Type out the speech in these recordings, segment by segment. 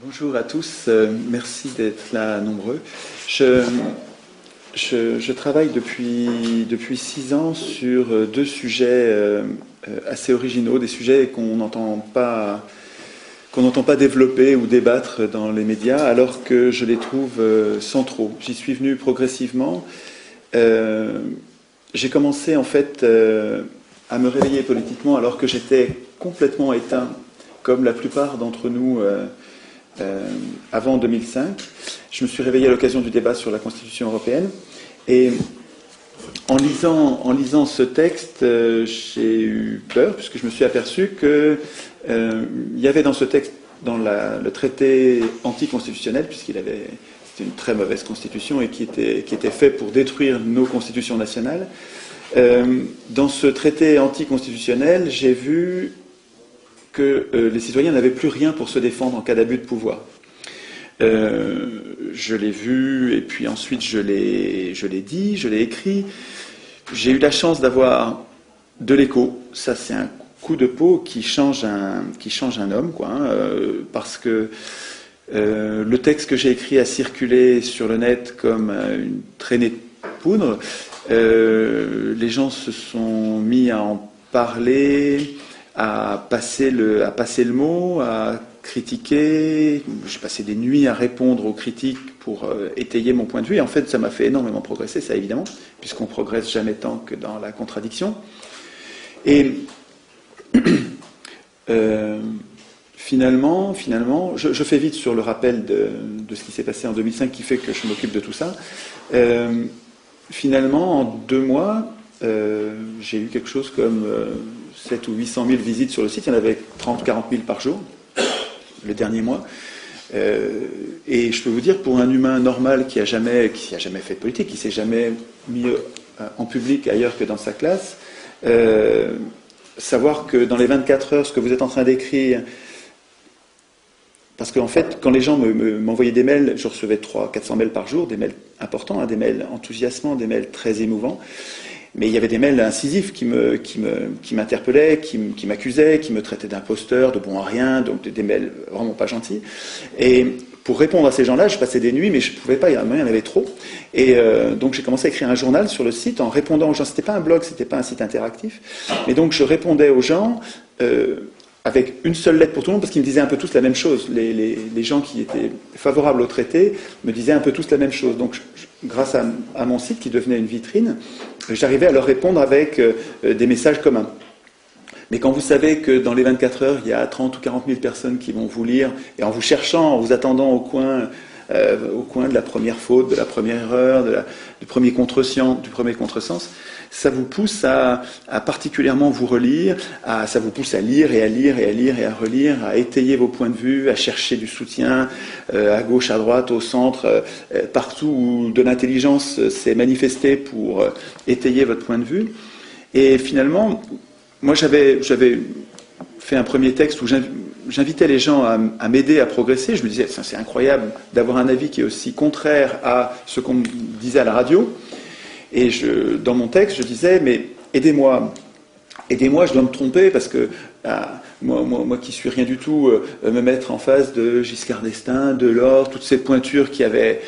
Bonjour à tous, merci d'être là nombreux. Je travaille depuis 6 ans sur deux sujets assez originaux, des sujets qu'on n'entend pas développer ou débattre dans les médias, alors que je les trouve centraux. J'y suis venu progressivement. J'ai commencé en fait à me réveiller politiquement alors que j'étais complètement éteint, comme la plupart d'entre nous avant 2005. Je me suis réveillé à l'occasion du débat sur la Constitution européenne. Et en lisant ce texte, j'ai eu peur, puisque je me suis aperçu qu'il y avait dans ce texte, dans le traité anticonstitutionnel, c'était une très mauvaise constitution et qui était fait pour détruire nos constitutions nationales. Dans ce traité anticonstitutionnel, j'ai vu que les citoyens n'avaient plus rien pour se défendre en cas d'abus de pouvoir. Je l'ai vu, et puis ensuite je l'ai dit, je l'ai écrit. J'ai eu la chance d'avoir de l'écho. Ça, c'est un coup de peau qui change un homme, quoi, parce que le texte que j'ai écrit a circulé sur le net comme une traînée de poudre. Les gens se sont mis à en parler, à passer le mot, à critiquer. J'ai passé des nuits à répondre aux critiques pour étayer mon point de vue. Et en fait, ça m'a fait énormément progresser, ça évidemment, puisqu'on progresse jamais tant que dans la contradiction. Et finalement, je fais vite sur le rappel de ce qui s'est passé en 2005, qui fait que je m'occupe de tout ça. Finalement, en 2 mois, j'ai eu quelque chose comme 7 ou 800 000 visites sur le site. Il y en avait 30 ou 40 000 par jour, le dernier mois. Et je peux vous dire, pour un humain normal qui a jamais fait de politique, qui s'est jamais mis en public ailleurs que dans sa classe, savoir que dans les 24 heures, ce que vous êtes en train d'écrire, parce qu'en fait, quand les gens m'envoyaient des mails, je recevais 300-400 mails par jour, des mails importants, des mails enthousiasmants, des mails très émouvants. Mais il y avait des mails incisifs qui m'interpellaient, qui m'accusaient, qui me traitaient d'imposteur, de bon à rien, donc des mails vraiment pas gentils. Et pour répondre à ces gens-là, je passais des nuits, mais je ne pouvais pas, il y en avait trop. Et donc j'ai commencé à écrire un journal sur le site en répondant aux gens. C'était pas un blog, c'était pas un site interactif. Mais donc je répondais aux gens avec une seule lettre pour tout le monde, parce qu'ils me disaient un peu tous la même chose. Les gens qui étaient favorables au traité me disaient un peu tous la même chose. Donc grâce à mon site, qui devenait une vitrine, j'arrivais à leur répondre avec des messages communs. Mais quand vous savez que dans les 24 heures, il y a 30 ou 40 000 personnes qui vont vous lire, et en vous cherchant, en vous attendant au coin de la première faute, de la première erreur, du premier contresens, ça vous pousse à particulièrement vous relire, ça vous pousse à lire et à lire et à lire et à relire, à étayer vos points de vue, à chercher du soutien, à gauche, à droite, au centre, partout où de l'intelligence s'est manifestée pour étayer votre point de vue. Et finalement, moi j'avais fait un premier texte où j'invitais les gens à m'aider à progresser. Je me disais, c'est incroyable d'avoir un avis qui est aussi contraire à ce qu'on me disait à la radio. Et dans mon texte, je disais, mais aidez-moi, je dois me tromper, parce que moi qui suis rien du tout, me mettre en face de Giscard d'Estaing, Delors, toutes ces pointures qui avaient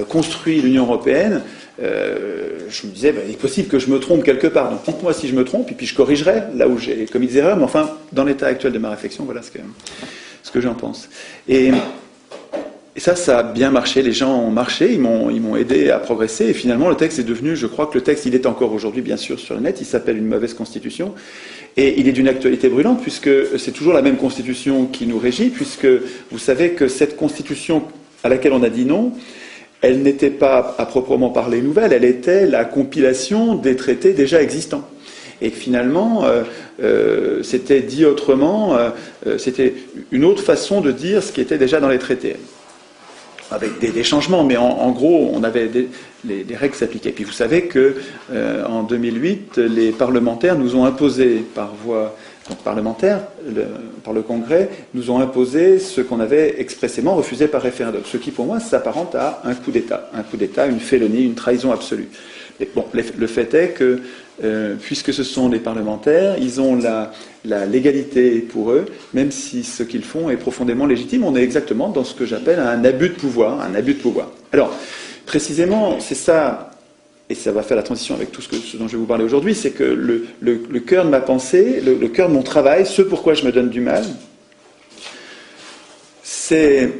construit l'Union européenne, je me disais, il est possible que je me trompe quelque part, donc dites-moi si je me trompe, et puis je corrigerai là où j'ai commis des erreurs, mais enfin, dans l'état actuel de ma réflexion, voilà ce que j'en pense. Et ça a bien marché, les gens ont marché, ils m'ont aidé à progresser, et finalement le texte est devenu, je crois que le texte, il est encore aujourd'hui bien sûr sur le net, il s'appelle Une mauvaise constitution, et il est d'une actualité brûlante, puisque c'est toujours la même constitution qui nous régit, puisque vous savez que cette constitution à laquelle on a dit non, elle n'était pas à proprement parler nouvelle, elle était la compilation des traités déjà existants. Et finalement, c'était dit autrement, c'était une autre façon de dire ce qui était déjà dans les traités. Avec des changements, mais en gros, on avait les règles s'appliquaient. Puis vous savez que en 2008, les parlementaires nous ont imposé par voie parlementaire, par le Congrès, nous ont imposé ce qu'on avait expressément refusé par référendum. Ce qui, pour moi, s'apparente à un coup d'État, une félonie, une trahison absolue. Bon, le fait est que, puisque ce sont des parlementaires, ils ont la légalité pour eux, même si ce qu'ils font est profondément légitime. On est exactement dans ce que j'appelle un abus de pouvoir. Un abus de pouvoir. Alors, précisément, c'est ça, et ça va faire la transition avec tout ce dont je vais vous parler aujourd'hui, c'est que le cœur de ma pensée, le cœur de mon travail, ce pourquoi je me donne du mal, c'est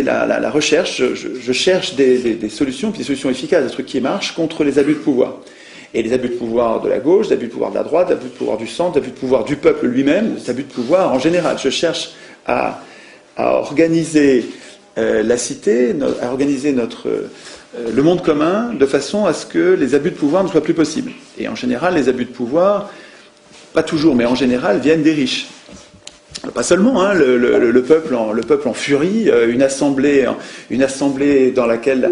la recherche. Je cherche des solutions, puis des solutions efficaces, des trucs qui marchent contre les abus de pouvoir. Et les abus de pouvoir de la gauche, les abus de pouvoir de la droite, les abus de pouvoir du centre, les abus de pouvoir du peuple lui-même, les abus de pouvoir en général. Je cherche à organiser la cité, à organiser le monde commun de façon à ce que les abus de pouvoir ne soient plus possibles. Et en général, les abus de pouvoir, pas toujours, mais en général, viennent des riches. Pas seulement, hein, le peuple en furie, une assemblée dans laquelle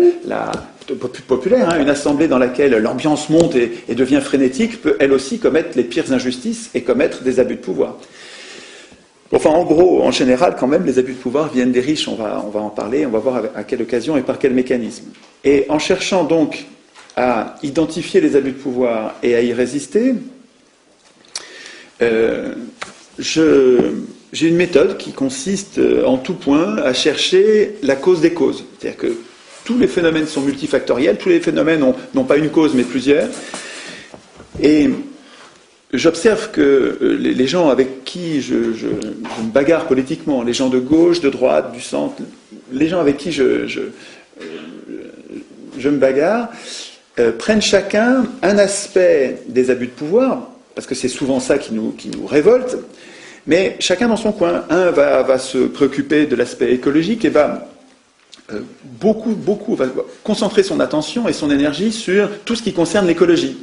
populaire, hein, une assemblée dans laquelle l'ambiance monte et devient frénétique, peut elle aussi commettre les pires injustices et commettre des abus de pouvoir. Enfin, en gros, en général, quand même, les abus de pouvoir viennent des riches. On va en parler, on va voir à quelle occasion et par quel mécanisme. Et en cherchant donc à identifier les abus de pouvoir et à y résister, j'ai une méthode qui consiste en tout point à chercher la cause des causes. C'est-à-dire que tous les phénomènes sont multifactoriels, tous les phénomènes n'ont pas une cause mais plusieurs. Et j'observe que les gens avec qui je me bagarre politiquement, les gens de gauche, de droite, du centre, les gens avec qui je me bagarre, prennent chacun un aspect des abus de pouvoir, parce que c'est souvent ça qui nous révolte, mais chacun dans son coin. Un va se préoccuper de l'aspect écologique et va va concentrer son attention et son énergie sur tout ce qui concerne l'écologie.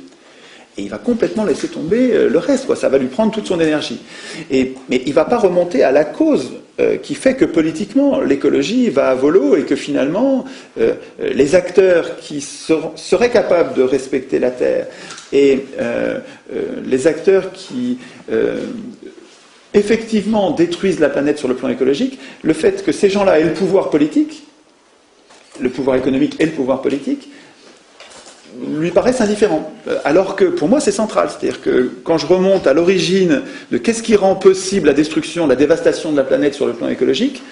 Et il va complètement laisser tomber le reste, quoi. Ça va lui prendre toute son énergie. Mais il ne va pas remonter à la cause qui fait que politiquement l'écologie va à volo et que finalement les acteurs qui seraient capables de respecter la Terre et les acteurs qui effectivement détruisent la planète sur le plan écologique, le fait que ces gens-là aient le pouvoir politique, le pouvoir économique et le pouvoir politique, lui paraissent indifférents. Alors que pour moi c'est central. C'est-à-dire que quand je remonte à l'origine de qu'est-ce qui rend possible la destruction, la dévastation de la planète sur le plan écologique,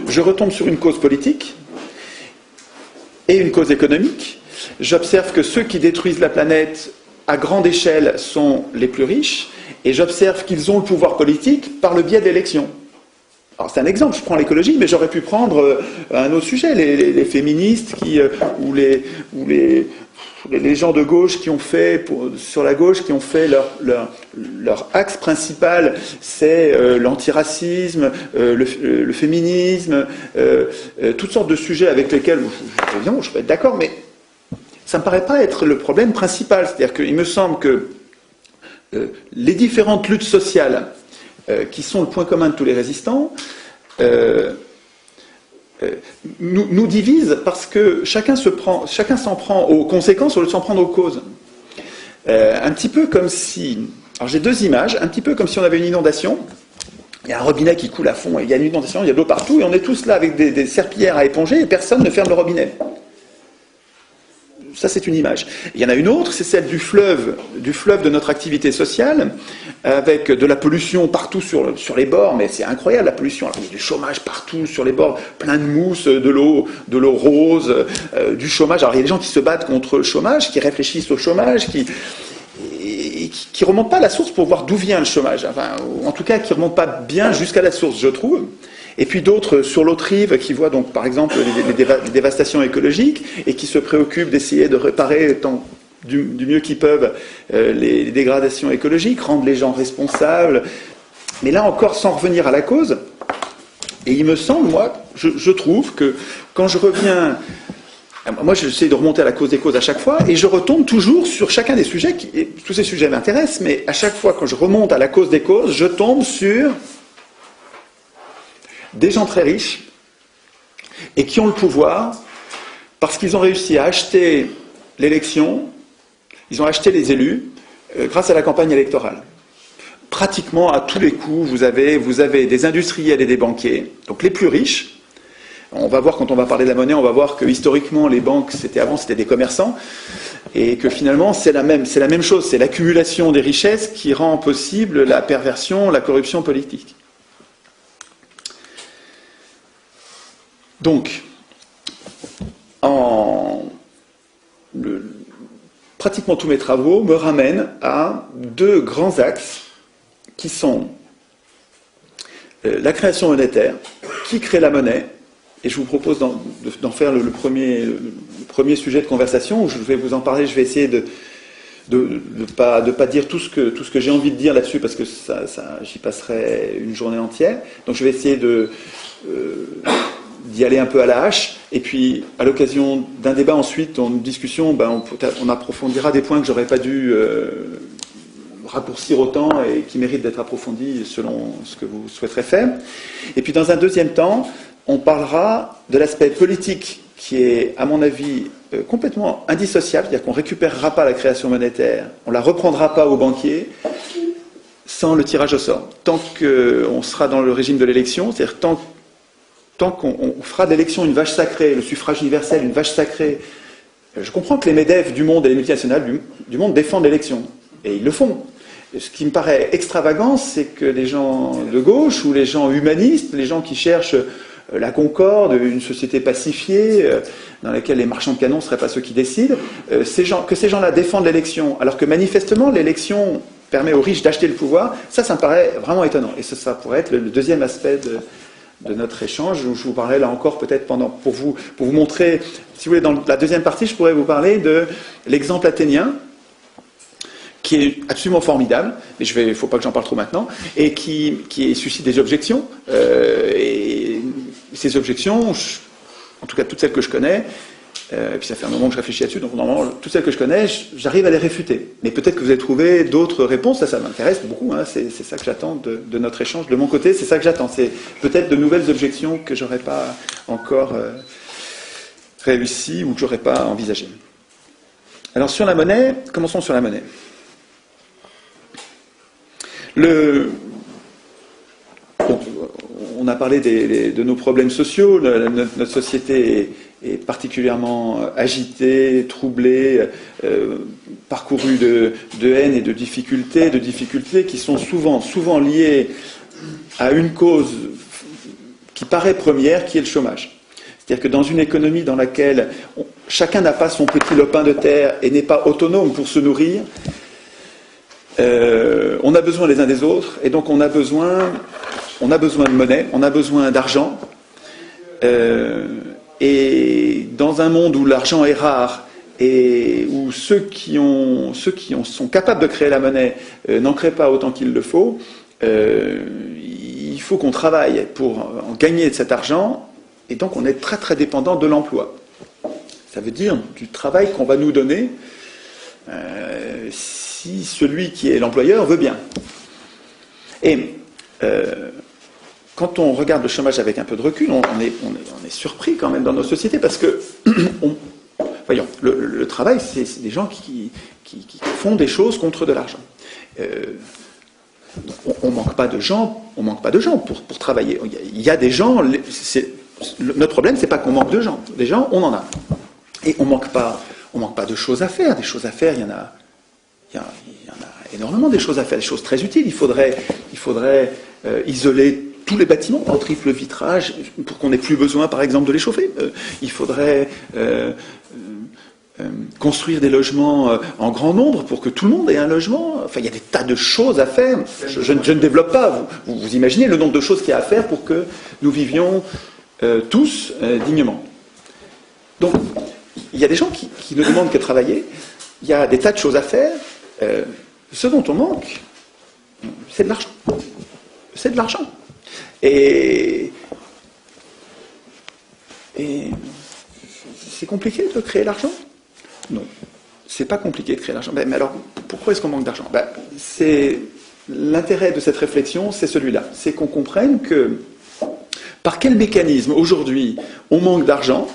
je retombe sur une cause politique et une cause économique. J'observe que ceux qui détruisent la planète à grande échelle sont les plus riches, et j'observe qu'ils ont le pouvoir politique par le biais d'élections. Alors c'est un exemple, je prends l'écologie, mais j'aurais pu prendre un autre sujet, les féministes ou les gens de gauche qui ont fait, sur la gauche, qui ont fait leur axe principal, c'est l'antiracisme, le féminisme, toutes sortes de sujets avec lesquels, évidemment, je peux être d'accord, mais ça ne me paraît pas être le problème principal. C'est-à-dire qu'il me semble que les différentes luttes sociales qui sont le point commun de tous les résistants nous divisent parce que chacun s'en prend aux conséquences au lieu de s'en prendre aux causes. Un petit peu comme si... Alors j'ai deux images, un petit peu comme si on avait une inondation. Il y a un robinet qui coule à fond, et il y a une inondation, il y a de l'eau partout, et on est tous là avec des serpillères à éponger, et personne ne ferme le robinet. Ça, c'est une image. Il y en a une autre, c'est celle du fleuve de notre activité sociale, avec de la pollution partout sur les bords, mais c'est incroyable la pollution. Alors, il y a du chômage partout sur les bords, plein de mousse, de l'eau rose, du chômage. Alors il y a des gens qui se battent contre le chômage, qui réfléchissent au chômage, qui remontent pas à la source pour voir d'où vient le chômage. Enfin, en tout cas, qui remontent pas bien jusqu'à la source, je trouve. Et puis d'autres sur l'autre rive qui voient donc par exemple les dévastations écologiques et qui se préoccupent d'essayer de réparer du mieux qu'ils peuvent les dégradations écologiques, rendre les gens responsables, mais là encore sans revenir à la cause. Et il me semble, moi, je trouve que quand je reviens... Moi, j'essaie de remonter à la cause des causes à chaque fois, et je retombe toujours sur chacun des sujets, tous ces sujets m'intéressent, mais à chaque fois quand je remonte à la cause des causes, je tombe sur des gens très riches et qui ont le pouvoir parce qu'ils ont réussi à acheter l'élection, ils ont acheté les élus grâce à la campagne électorale. Pratiquement à tous les coups, vous avez des industriels et des banquiers, donc les plus riches. On va voir quand on va parler de la monnaie, on va voir que historiquement les banques c'était des commerçants. et que finalement c'est la même chose, c'est l'accumulation des richesses qui rend possible la perversion, la corruption politique. Donc, pratiquement tous mes travaux me ramènent à deux grands axes qui sont la création monétaire, qui crée la monnaie, et je vous propose d'en faire le premier sujet de conversation, où je vais vous en parler, je vais essayer de pas dire tout ce que j'ai envie de dire là-dessus, parce que j'y passerai une journée entière. Donc je vais essayer d'y aller un peu à la hache, et puis à l'occasion d'un débat ensuite, en discussion, on approfondira des points que j'aurais pas dû raccourcir autant et qui méritent d'être approfondis selon ce que vous souhaiterez faire. Et puis dans un deuxième temps, on parlera de l'aspect politique qui est, à mon avis, complètement indissociable, c'est-à-dire qu'on ne récupérera pas la création monétaire, on ne la reprendra pas aux banquiers sans le tirage au sort. Tant qu'on sera dans le régime de l'élection, c'est-à-dire tant qu'on fera de l'élection une vache sacrée, le suffrage universel une vache sacrée, je comprends que les MEDEF du monde et les multinationales du monde défendent l'élection, et ils le font. Ce qui me paraît extravagant, c'est que les gens de gauche ou les gens humanistes, les gens qui cherchent la concorde, une société pacifiée, dans laquelle les marchands de canons ne seraient pas ceux qui décident, que ces gens-là défendent l'élection, alors que manifestement l'élection permet aux riches d'acheter le pouvoir, ça me paraît vraiment étonnant. Et ça pourrait être le deuxième aspect de notre échange, où je vous parlerai là encore peut-être pour vous montrer, si vous voulez, dans la deuxième partie, je pourrais vous parler de l'exemple athénien, qui est absolument formidable, mais il ne faut pas que j'en parle trop maintenant, et qui suscite des objections. Et ces objections, en tout cas toutes celles que je connais, et puis ça fait un moment que je réfléchis là-dessus, donc normalement, toutes celles que je connais, j'arrive à les réfuter. Mais peut-être que vous avez trouvé d'autres réponses, ça m'intéresse beaucoup, hein, c'est ça que j'attends de notre échange. De mon côté, c'est ça que j'attends, c'est peut-être de nouvelles objections que je n'aurais pas encore réussi ou que je n'aurais pas envisagées. Alors sur la monnaie, commençons sur la monnaie. On a parlé de nos problèmes sociaux, notre société est particulièrement agitée, troublée, parcourue de haine et de difficultés qui sont souvent liées à une cause qui paraît première, qui est le chômage. C'est-à-dire que dans une économie dans laquelle chacun n'a pas son petit lopin de terre et n'est pas autonome pour se nourrir, on a besoin les uns des autres, et donc on a besoin de monnaie, on a besoin d'argent, et dans un monde où l'argent est rare et où ceux qui sont capables de créer la monnaie n'en créent pas autant qu'il le faut, il faut qu'on travaille pour en gagner de cet argent, et donc on est très très dépendant de l'emploi. Ça veut dire du travail qu'on va nous donner si celui qui est l'employeur veut bien. Et quand on regarde le chômage avec un peu de recul, on est surpris quand même dans nos sociétés, parce que voyons, le travail, c'est des gens qui font des choses contre de l'argent. On manque pas de gens pour travailler. Il y a des gens. Notre problème, c'est pas qu'on manque de gens. Des gens, on en a. Et on manque pas de choses à faire. Des choses à faire, il y en a énormément, des choses à faire, des choses très utiles. Il faudrait isoler tous les bâtiments en triple vitrage pour qu'on n'ait plus besoin, par exemple, de les chauffer. Il faudrait construire des logements en grand nombre pour que tout le monde ait un logement. Enfin, il y a des tas de choses à faire. Je ne développe pas. Vous imaginez le nombre de choses qu'il y a à faire pour que nous vivions tous dignement. Donc, il y a des gens qui ne demandent que travailler. Il y a des tas de choses à faire. Ce dont on manque, c'est de l'argent. C'est de l'argent. Et c'est compliqué de créer l'argent ? Non, c'est pas compliqué de créer l'argent. Mais alors, pourquoi est-ce qu'on manque d'argent ? C'est l'intérêt de cette réflexion, c'est celui-là. C'est qu'on comprenne que par quel mécanisme aujourd'hui on manque d'argent,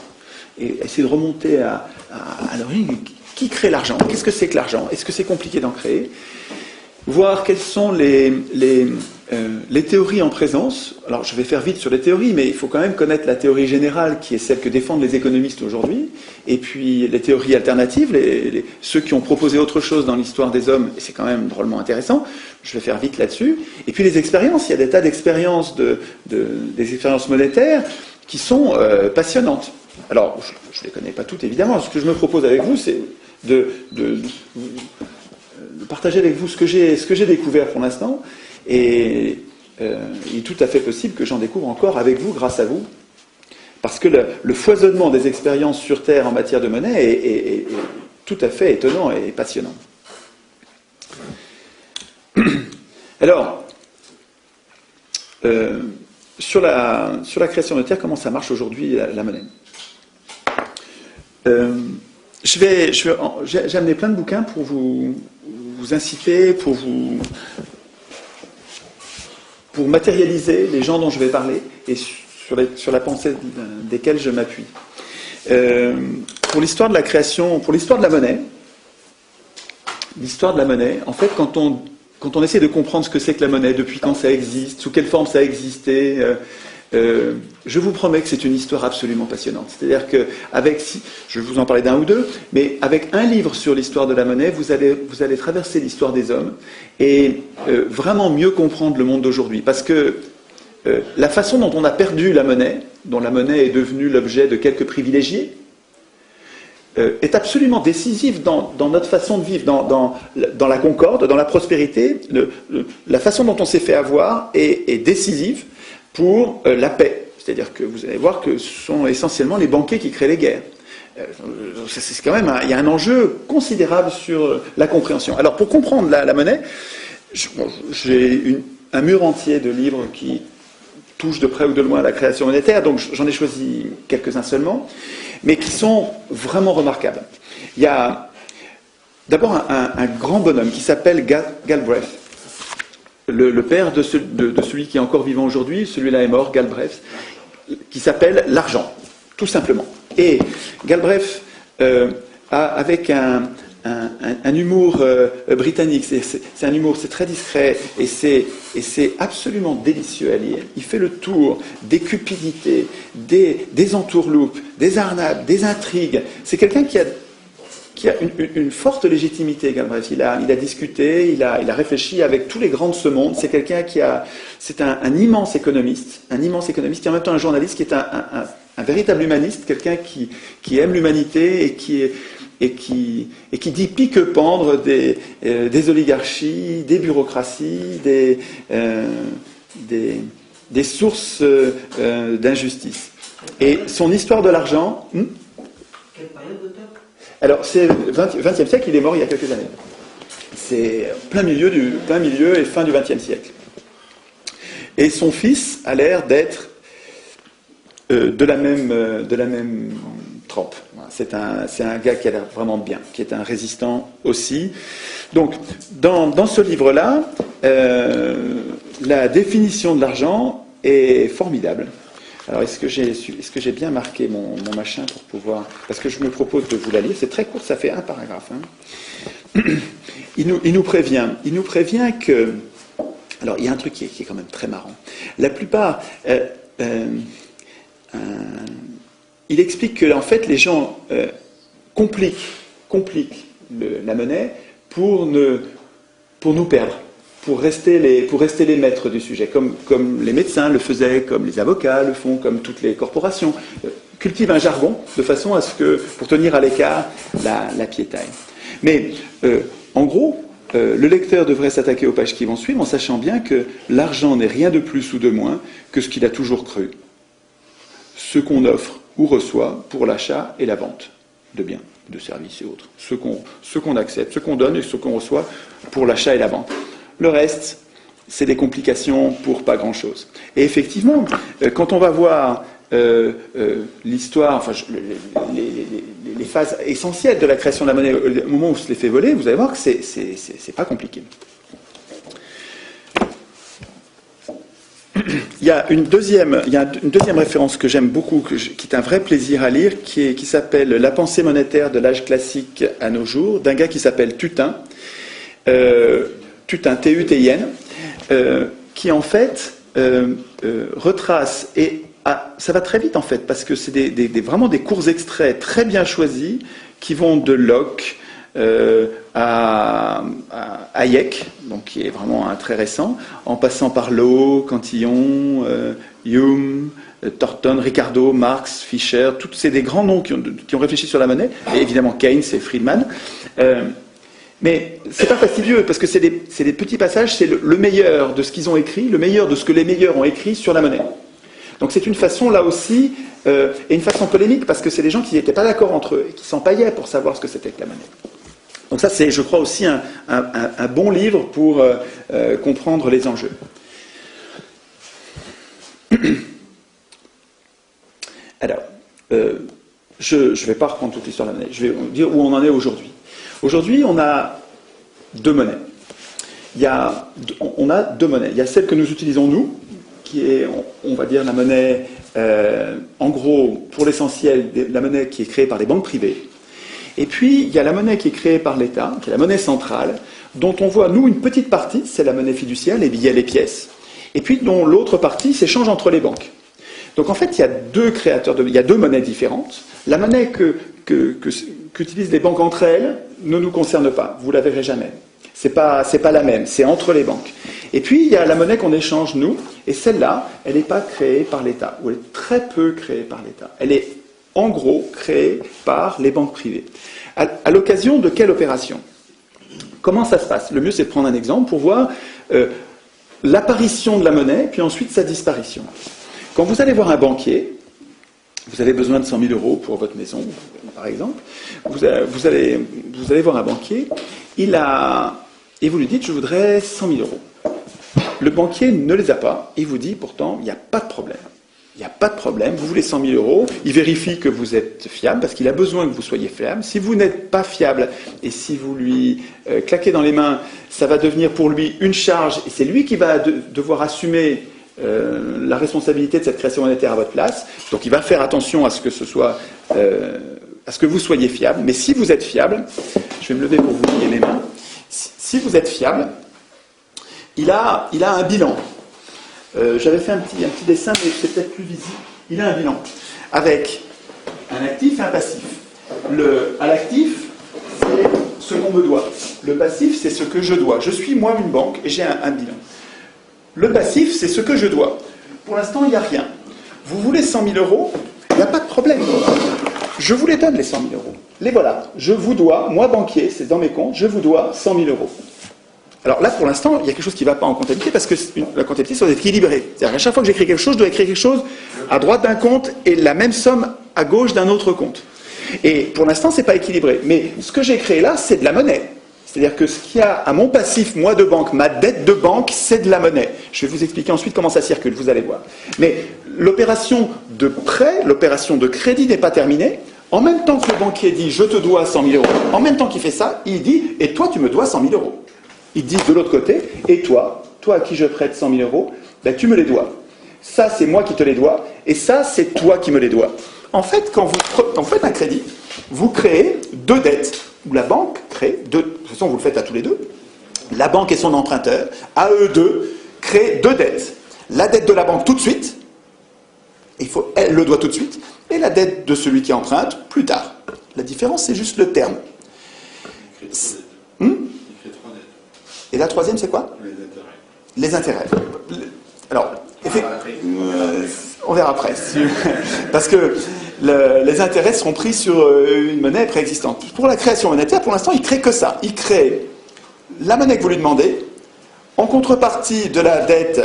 et essayer de remonter à l'origine. Qui crée l'argent ? Qu'est-ce que c'est que l'argent ? Est-ce que c'est compliqué d'en créer ? Voir quelles sont les les théories en présence, alors je vais faire vite sur les théories, mais il faut quand même connaître la théorie générale qui est celle que défendent les économistes aujourd'hui, et puis les théories alternatives, ceux qui ont proposé autre chose dans l'histoire des hommes, et c'est quand même drôlement intéressant, je vais faire vite là-dessus, et puis les expériences, il y a des tas d'expériences, des expériences monétaires qui sont passionnantes. Alors, je ne les connais pas toutes évidemment, ce que je me propose avec vous, c'est de partager avec vous ce que j'ai découvert pour l'instant. Et il est tout à fait possible que j'en découvre encore avec vous, grâce à vous, parce que le foisonnement des expériences sur Terre en matière de monnaie est tout à fait étonnant et passionnant. Alors, sur la création de Terre, comment ça marche aujourd'hui la monnaie? J'ai amené plein de bouquins pour vous inciter, pour matérialiser les gens dont je vais parler et sur la pensée desquels je m'appuie. Pour l'histoire de la création, pour l'histoire de la monnaie, en fait, quand on essaie de comprendre ce que c'est que la monnaie, depuis quand ça existe, sous quelle forme ça a existé, je vous promets que c'est une histoire absolument passionnante. C'est-à-dire que, je vais vous en parler d'un ou deux, mais avec un livre sur l'histoire de la monnaie, vous allez traverser l'histoire des hommes et vraiment mieux comprendre le monde d'aujourd'hui. Parce que la façon dont on a perdu la monnaie, dont la monnaie est devenue l'objet de quelques privilégiés, est absolument décisive dans notre façon de vivre, dans la concorde, dans la prospérité. La façon dont on s'est fait avoir est décisive pour la paix. C'est-à-dire que vous allez voir que ce sont essentiellement les banquiers qui créent les guerres. C'est quand même il y a un enjeu considérable sur la compréhension. Alors pour comprendre la monnaie, j'ai un mur entier de livres qui touchent de près ou de loin à la création monétaire, donc j'en ai choisi quelques-uns seulement, mais qui sont vraiment remarquables. Il y a d'abord un grand bonhomme qui s'appelle Galbraith, le père de celui qui est encore vivant aujourd'hui, celui-là est mort, Galbraith, qui s'appelle l'argent, tout simplement. Et Galbraith, avec un humour britannique, c'est un humour, c'est très discret, et c'est absolument délicieux à lire. Il fait le tour des cupidités, des entourloupes, des arnaques, des intrigues. C'est quelqu'un qui a une forte légitimité, Galbraith. Il a discuté, il a réfléchi avec tous les grands de ce monde. C'est quelqu'un c'est un immense économiste, qui est en même temps un journaliste, qui est un véritable humaniste, quelqu'un qui aime l'humanité et qui dit pique-pendre des oligarchies, des bureaucraties, des sources d'injustice. Et son histoire de l'argent... Quelle période d'auteur ? Alors, c'est le XXe siècle, il est mort il y a quelques années. C'est plein milieu et fin du XXe siècle. Et son fils a l'air d'être de la même trempe. C'est un gars qui a l'air vraiment bien, qui est un résistant aussi. Donc, dans ce livre-là, la définition de l'argent est formidable. Alors, est-ce que j'ai bien marqué mon machin pour pouvoir... Parce que je me propose de vous la lire. C'est très court, ça fait un paragraphe. Hein. Il nous prévient que... Alors, il y a un truc qui est quand même très marrant. La plupart... il explique que, en fait, les gens compliquent la monnaie pour nous perdre. Pour rester les maîtres du sujet, comme les médecins le faisaient, comme les avocats le font, comme toutes les corporations, cultivent un jargon de façon à ce que, pour tenir à l'écart la piétaille. Mais en gros, le lecteur devrait s'attaquer aux pages qui vont suivre en sachant bien que l'argent n'est rien de plus ou de moins que ce qu'il a toujours cru. Ce qu'on offre ou reçoit pour l'achat et la vente de biens, de services et autres. Ce qu'on accepte, ce qu'on donne et ce qu'on reçoit pour l'achat et la vente. Le reste, c'est des complications pour pas grand-chose. Et effectivement, quand on va voir l'histoire, enfin, les phases essentielles de la création de la monnaie, au moment où se les fait voler, vous allez voir que c'est pas compliqué. Il y a une deuxième référence que j'aime beaucoup, qui est un vrai plaisir à lire, qui s'appelle « La pensée monétaire de l'âge classique à nos jours », d'un gars qui s'appelle Tutin. Tutin, T-U-T-I-N, qui en fait retrace, et ça va très vite en fait, parce que c'est vraiment des courts extraits très bien choisis qui vont de Locke à Hayek, donc qui est vraiment un très récent, en passant par Lowe, Cantillon, Hume, Thornton, Ricardo, Marx, Fischer, tous c'est des grands noms qui ont réfléchi sur la monnaie, et évidemment Keynes et Friedman. Mais c'est pas fastidieux, parce que c'est des petits passages, c'est le meilleur de ce qu'ils ont écrit, le meilleur de ce que les meilleurs ont écrit sur la monnaie. Donc c'est une façon, là aussi, et une façon polémique, parce que c'est des gens qui n'étaient pas d'accord entre eux, et qui s'empaillaient pour savoir ce que c'était que la monnaie. Donc ça, c'est, je crois, aussi un bon livre pour comprendre les enjeux. Alors, je ne vais pas reprendre toute l'histoire de la monnaie, je vais dire où on en est aujourd'hui. Aujourd'hui, on a deux monnaies. On a deux monnaies. Il y a celle que nous utilisons, nous, qui est, on va dire, la monnaie, en gros, pour l'essentiel, la monnaie qui est créée par les banques privées. Et puis, il y a la monnaie qui est créée par l'État, qui est la monnaie centrale, dont on voit, nous, une petite partie, c'est la monnaie fiduciaire, les billets, les pièces, et puis dont l'autre partie s'échange entre les banques. Donc en fait, il y a il y a deux monnaies différentes. La monnaie qu'utilisent les banques entre elles ne nous concerne pas, vous la verrez jamais. C'est pas la même, c'est entre les banques. Et puis, il y a la monnaie qu'on échange, nous, et celle-là, elle n'est pas créée par l'État, ou elle est très peu créée par l'État. Elle est, en gros, créée par les banques privées. À l'occasion de quelle opération? Comment ça se passe? Le mieux, c'est de prendre un exemple pour voir l'apparition de la monnaie, puis ensuite sa disparition. Quand vous allez voir un banquier, vous avez besoin de 100 000 euros pour votre maison, par exemple, vous allez voir un banquier, et vous lui dites, je voudrais 100 000 euros. Le banquier ne les a pas, et vous dit, pourtant, il n'y a pas de problème. Il n'y a pas de problème, vous voulez 100 000 euros, il vérifie que vous êtes fiable, parce qu'il a besoin que vous soyez fiable. Si vous n'êtes pas fiable, et si vous lui claquez dans les mains, ça va devenir pour lui une charge, et c'est lui qui va devoir assumer la responsabilité de cette création monétaire à votre place. Donc il va faire attention à ce que à ce que vous soyez fiable. Mais si vous êtes fiable, je vais me lever pour vous lier les mains. Si vous êtes fiable, il a un bilan. J'avais fait un petit dessin, mais c'est peut-être plus visible. Il a un bilan avec un actif et un passif. À l'actif, c'est ce qu'on me doit. Le passif, c'est ce que je dois. Je suis moi une banque et j'ai un bilan. Le passif, c'est ce que je dois. Pour l'instant, il n'y a rien. Vous voulez 100 000 euros, il n'y a pas de problème. Je vous les donne, les 100 000 euros. Les voilà. Je vous dois, moi banquier, c'est dans mes comptes, je vous dois 100 000 euros. Alors là, pour l'instant, il y a quelque chose qui ne va pas en comptabilité, parce que la comptabilité, ça doit être équilibré. C'est-à-dire qu'à chaque fois que j'écris quelque chose, je dois écrire quelque chose à droite d'un compte et la même somme à gauche d'un autre compte. Et pour l'instant, ce n'est pas équilibré. Mais ce que j'ai créé là, c'est de la monnaie. C'est-à-dire que ce qu'il y a à mon passif, moi de banque, ma dette de banque, c'est de la monnaie. Je vais vous expliquer ensuite comment ça circule, vous allez voir. Mais l'opération de prêt, l'opération de crédit n'est pas terminée. En même temps que le banquier dit « je te dois 100 000 euros », en même temps qu'il fait ça, il dit « et toi, tu me dois 100 000 euros ». Il dit de l'autre côté « et toi à qui je prête 100 000 euros, ben, tu me les dois. Ça, c'est moi qui te les dois, et ça, c'est toi qui me les dois. » En fait, quand vous faites un crédit, vous créez deux dettes. Où la banque crée deux, de toute façon vous le faites à tous les deux, la banque et son emprunteur, à eux deux, créent deux dettes. La dette de la banque tout de suite, elle le doit tout de suite, et la dette de celui qui emprunte plus tard. La différence, c'est juste le terme. Et la troisième, c'est quoi? Les intérêts. Alors, on verra après. Parce que les intérêts seront pris sur une monnaie préexistante. Pour la création monétaire, pour l'instant, il ne crée que ça. Il crée la monnaie que vous lui demandez, en contrepartie de la dette,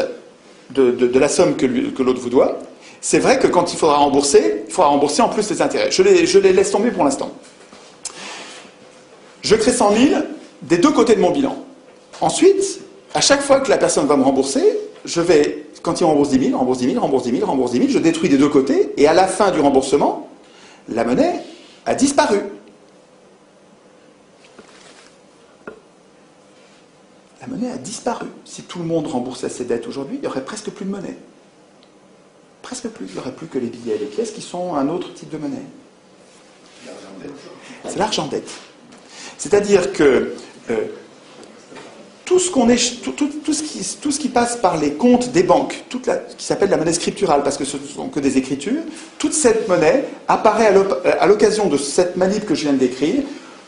de la somme que l'autre vous doit. C'est vrai que quand il faudra rembourser en plus les intérêts. Je les laisse tomber pour l'instant. Je crée 100 000 des deux côtés de mon bilan. Ensuite, à chaque fois que la personne va me rembourser, je vais, quand il rembourse 10 000, rembourse 10 000, rembourse 10 000, rembourse 10 000, je détruis des deux côtés, et à la fin du remboursement, la monnaie a disparu. La monnaie a disparu. Si tout le monde remboursait ses dettes aujourd'hui, il n'y aurait presque plus de monnaie. Presque plus. Il n'y aurait plus que les billets et les pièces qui sont un autre type de monnaie. C'est l'argent dette. C'est-à-dire que tout ce qui passe par les comptes des banques, ce qui s'appelle la monnaie scripturale, parce que ce ne sont que des écritures, toute cette monnaie apparaît à l'occasion de cette manip que je viens de décrire.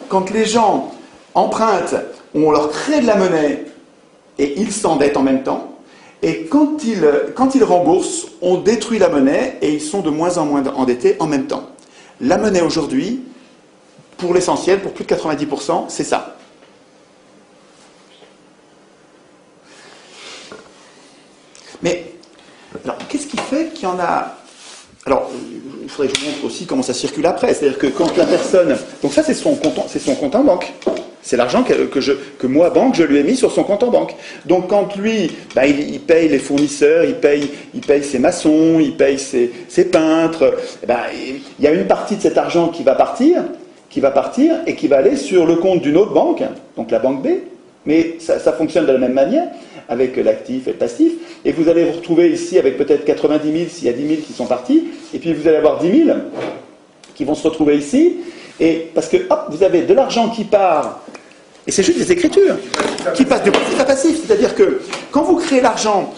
Quand les gens empruntent, on leur crée de la monnaie et ils s'endettent en même temps. Et quand ils remboursent, on détruit la monnaie et ils sont de moins en moins endettés en même temps. La monnaie aujourd'hui, pour l'essentiel, pour plus de 90%, c'est ça. Mais, alors, qu'est-ce qui fait qu'il y en a... Alors, il faudrait que je vous montre aussi comment ça circule après. C'est-à-dire que quand la personne... Donc ça, c'est son compte en banque. C'est l'argent que moi, banque, je lui ai mis sur son compte en banque. Donc quand lui, il paye les fournisseurs, il paye ses maçons, il paye ses peintres, il y a une partie de cet argent qui va partir et qui va aller sur le compte d'une autre banque, donc la banque B. Mais ça fonctionne de la même manière, avec l'actif et le passif. Et vous allez vous retrouver ici avec peut-être 90 000 s'il y a 10 000 qui sont partis. Et puis vous allez avoir 10 000 qui vont se retrouver ici. Et parce que, hop, vous avez de l'argent qui part, et c'est juste des écritures, qui passent du passif à passif. C'est-à-dire que quand vous créez l'argent,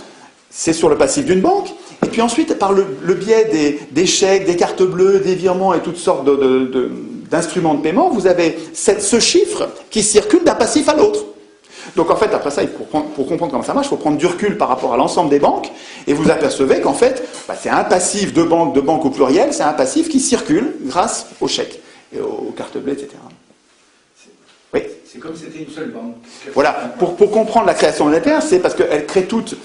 c'est sur le passif d'une banque. Et puis ensuite, par le biais des chèques, des cartes bleues, des virements et toutes sortes d'instruments de paiement, vous avez ce chiffre qui circule d'un passif à l'autre. Donc en fait, après ça, pour comprendre comment ça marche, il faut prendre du recul par rapport à l'ensemble des banques, et vous apercevez qu'en fait, c'est un passif de banque au pluriel, c'est un passif qui circule grâce aux chèques, et aux cartes bleues, etc. Oui. C'est comme si c'était une seule banque. Voilà, pour comprendre la création monétaire, c'est parce qu'elles créent toutes,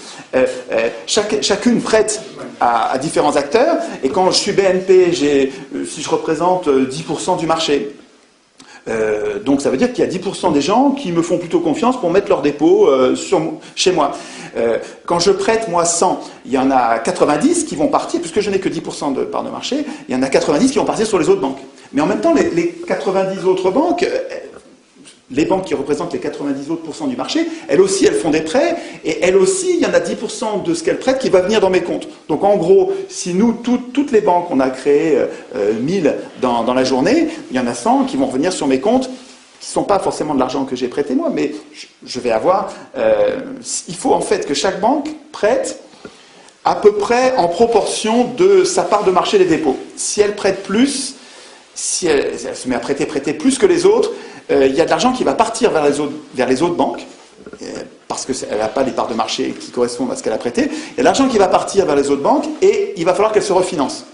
chacune prête à différents acteurs, et quand je suis BNP, si je représente 10% du marché, donc ça veut dire qu'il y a 10% des gens qui me font plutôt confiance pour mettre leur dépôt chez moi. Quand je prête, moi, 100, il y en a 90 qui vont partir, puisque je n'ai que 10% de part de marché, il y en a 90 qui vont partir sur les autres banques. Mais en même temps, les 90 autres banques, les banques qui représentent les 90 autres % du marché, elles aussi, elles font des prêts, et elles aussi, il y en a 10% de ce qu'elles prêtent qui va venir dans mes comptes. Donc en gros, si nous, toutes les banques, on a créé 1000 dans la journée, il y en a 100 qui vont revenir sur mes comptes, qui ne sont pas forcément de l'argent que j'ai prêté moi, mais je vais avoir... il faut en fait que chaque banque prête à peu près en proportion de sa part de marché des dépôts. Si elle prête plus, si elle se met à prêter plus que les autres, il y a de l'argent qui va partir vers les autres banques, parce qu'elle n'a pas les parts de marché qui correspondent à ce qu'elle a prêté. Il y a de l'argent qui va partir vers les autres banques, et il va falloir qu'elle se refinance.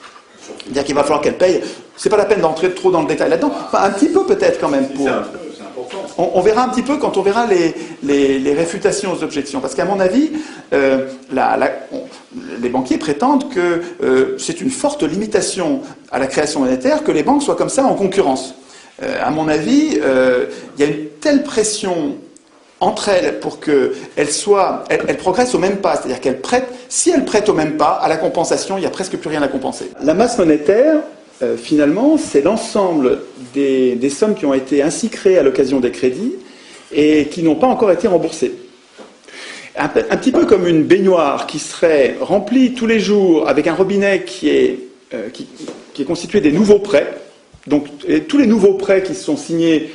C'est-à-dire qu'il va falloir qu'elle paye. C'est pas la peine d'entrer trop dans le détail là-dedans. Enfin, un petit peu peut-être quand même. C'est important. On verra un petit peu quand on verra les réfutations aux objections. Parce qu'à mon avis, les banquiers prétendent que c'est une forte limitation à la création monétaire que les banques soient comme ça en concurrence. À mon avis, il y a une telle pression entre elles pour qu'elles progressent au même pas. C'est-à-dire qu'elles prêtent, si elles prêtent au même pas, à la compensation, il n'y a presque plus rien à compenser. La masse monétaire, finalement, c'est l'ensemble des sommes qui ont été ainsi créées à l'occasion des crédits et qui n'ont pas encore été remboursées. Un petit peu comme une baignoire qui serait remplie tous les jours avec un robinet qui est constitué des nouveaux prêts. Donc, tous les nouveaux prêts qui se sont signés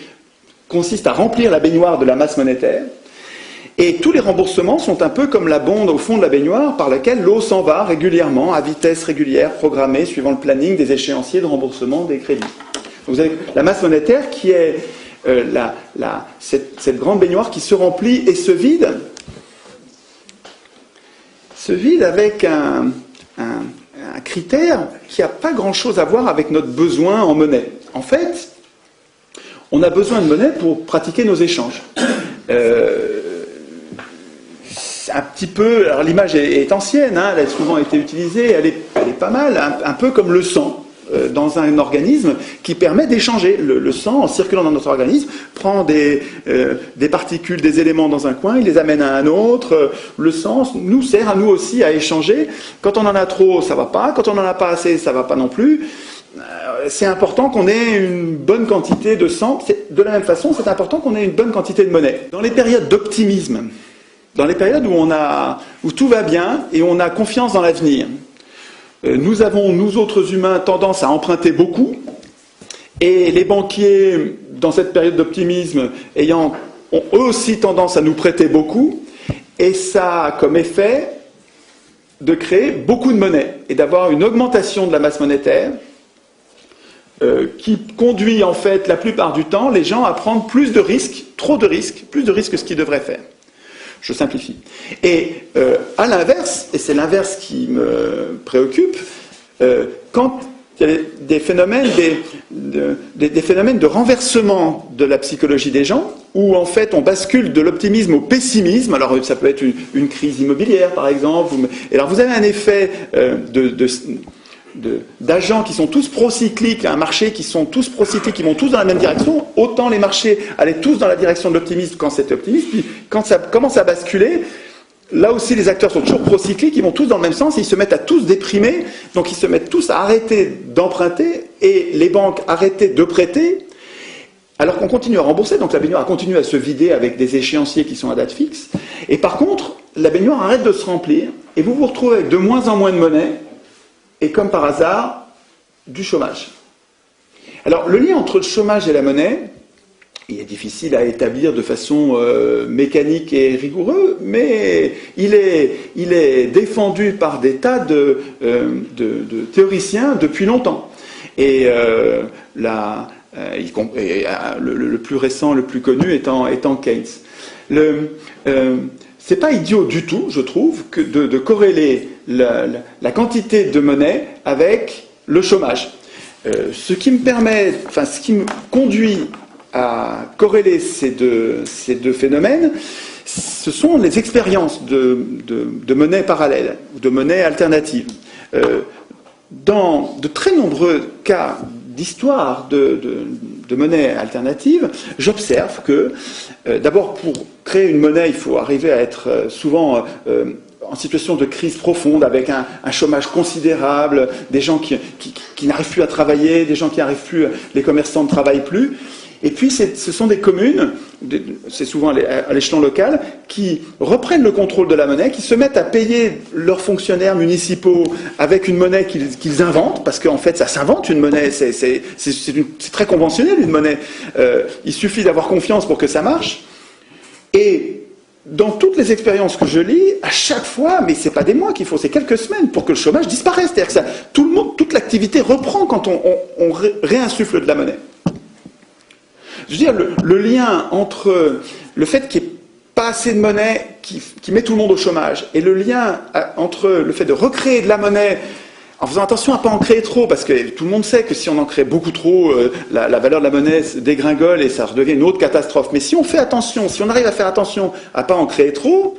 consistent à remplir la baignoire de la masse monétaire. Et tous les remboursements sont un peu comme la bonde au fond de la baignoire par laquelle l'eau s'en va régulièrement, à vitesse régulière, programmée, suivant le planning des échéanciers de remboursement des crédits. Donc, vous avez la masse monétaire qui est cette grande baignoire qui se remplit et se vide avec un critère qui n'a pas grand-chose à voir avec notre besoin en monnaie. En fait, on a besoin de monnaie pour pratiquer nos échanges. Un petit peu, alors l'image est ancienne, hein, elle a souvent été utilisée, elle est pas mal, un peu comme le sang dans un organisme qui permet d'échanger. Le sang, en circulant dans notre organisme, prend des particules, des éléments dans un coin, il les amène à un autre. Le sang nous sert à nous aussi à échanger. Quand on en a trop, ça va pas. Quand on en a pas assez, ça va pas non plus. C'est important qu'on ait une bonne quantité de sang. De la même façon, c'est important qu'on ait une bonne quantité de monnaie. Dans les périodes d'optimisme, dans les périodes où tout va bien et on a confiance dans l'avenir, nous avons, nous autres humains, tendance à emprunter beaucoup, et les banquiers, dans cette période d'optimisme, ayant ont eux aussi tendance à nous prêter beaucoup, et ça a comme effet de créer beaucoup de monnaie et d'avoir une augmentation de la masse monétaire qui conduit en fait la plupart du temps les gens à prendre plus de risques, trop de risques, plus de risques que ce qu'ils devraient faire. Je simplifie. Et à l'inverse, et c'est l'inverse qui me préoccupe, quand il y a des phénomènes, des phénomènes de renversement de la psychologie des gens, où en fait on bascule de l'optimisme au pessimisme. Alors ça peut être une crise immobilière par exemple. Et alors vous avez un effet d'agents qui sont tous procycliques, un marché qui sont tous procycliques, qui vont tous dans la même direction. Autant les marchés allaient tous dans la direction de l'optimisme quand c'était optimiste, puis quand ça commence à basculer, là aussi, les acteurs sont toujours procycliques, ils vont tous dans le même sens, ils se mettent à tous déprimer, donc ils se mettent tous à arrêter d'emprunter, et les banques arrêter de prêter, alors qu'on continue à rembourser, donc la baignoire continue à se vider avec des échéanciers qui sont à date fixe, et par contre, la baignoire arrête de se remplir, et vous vous retrouvez avec de moins en moins de monnaie, et comme par hasard, du chômage. Alors, le lien entre le chômage et la monnaie, il est difficile à établir de façon mécanique et rigoureuse, mais il est défendu par des tas de théoriciens depuis longtemps. Et le plus récent, le plus connu étant Keynes. C'est pas idiot du tout, je trouve, que de corréler la quantité de monnaie avec le chômage. Ce qui me conduit à corréler ces deux phénomènes, ce sont les expériences de monnaie parallèle, ou de monnaie alternative. Dans de très nombreux cas d'histoire de monnaie alternative, j'observe que, d'abord, pour créer une monnaie, il faut arriver à être souvent en situation de crise profonde, avec un chômage considérable, des gens qui n'arrivent plus à travailler, des gens qui n'arrivent plus, les commerçants ne travaillent plus. Et puis, ce sont des communes, c'est souvent à l'échelon local, qui reprennent le contrôle de la monnaie, qui se mettent à payer leurs fonctionnaires municipaux avec une monnaie qu'ils inventent, parce qu'en fait, ça s'invente une monnaie, c'est très conventionnel une monnaie. Il suffit d'avoir confiance pour que ça marche. Et dans toutes les expériences que je lis, à chaque fois, mais c'est pas des mois qu'il faut, c'est quelques semaines pour que le chômage disparaisse. C'est-à-dire que toute l'activité reprend quand on réinsuffle de la monnaie. Je veux dire, le lien entre le fait qu'il n'y ait pas assez de monnaie qui met tout le monde au chômage, et le lien entre le fait de recréer de la monnaie en faisant attention à ne pas en créer trop, parce que tout le monde sait que si on en crée beaucoup trop, la valeur de la monnaie dégringole et ça redevient une autre catastrophe. Mais si on fait attention, si on arrive à faire attention à ne pas en créer trop,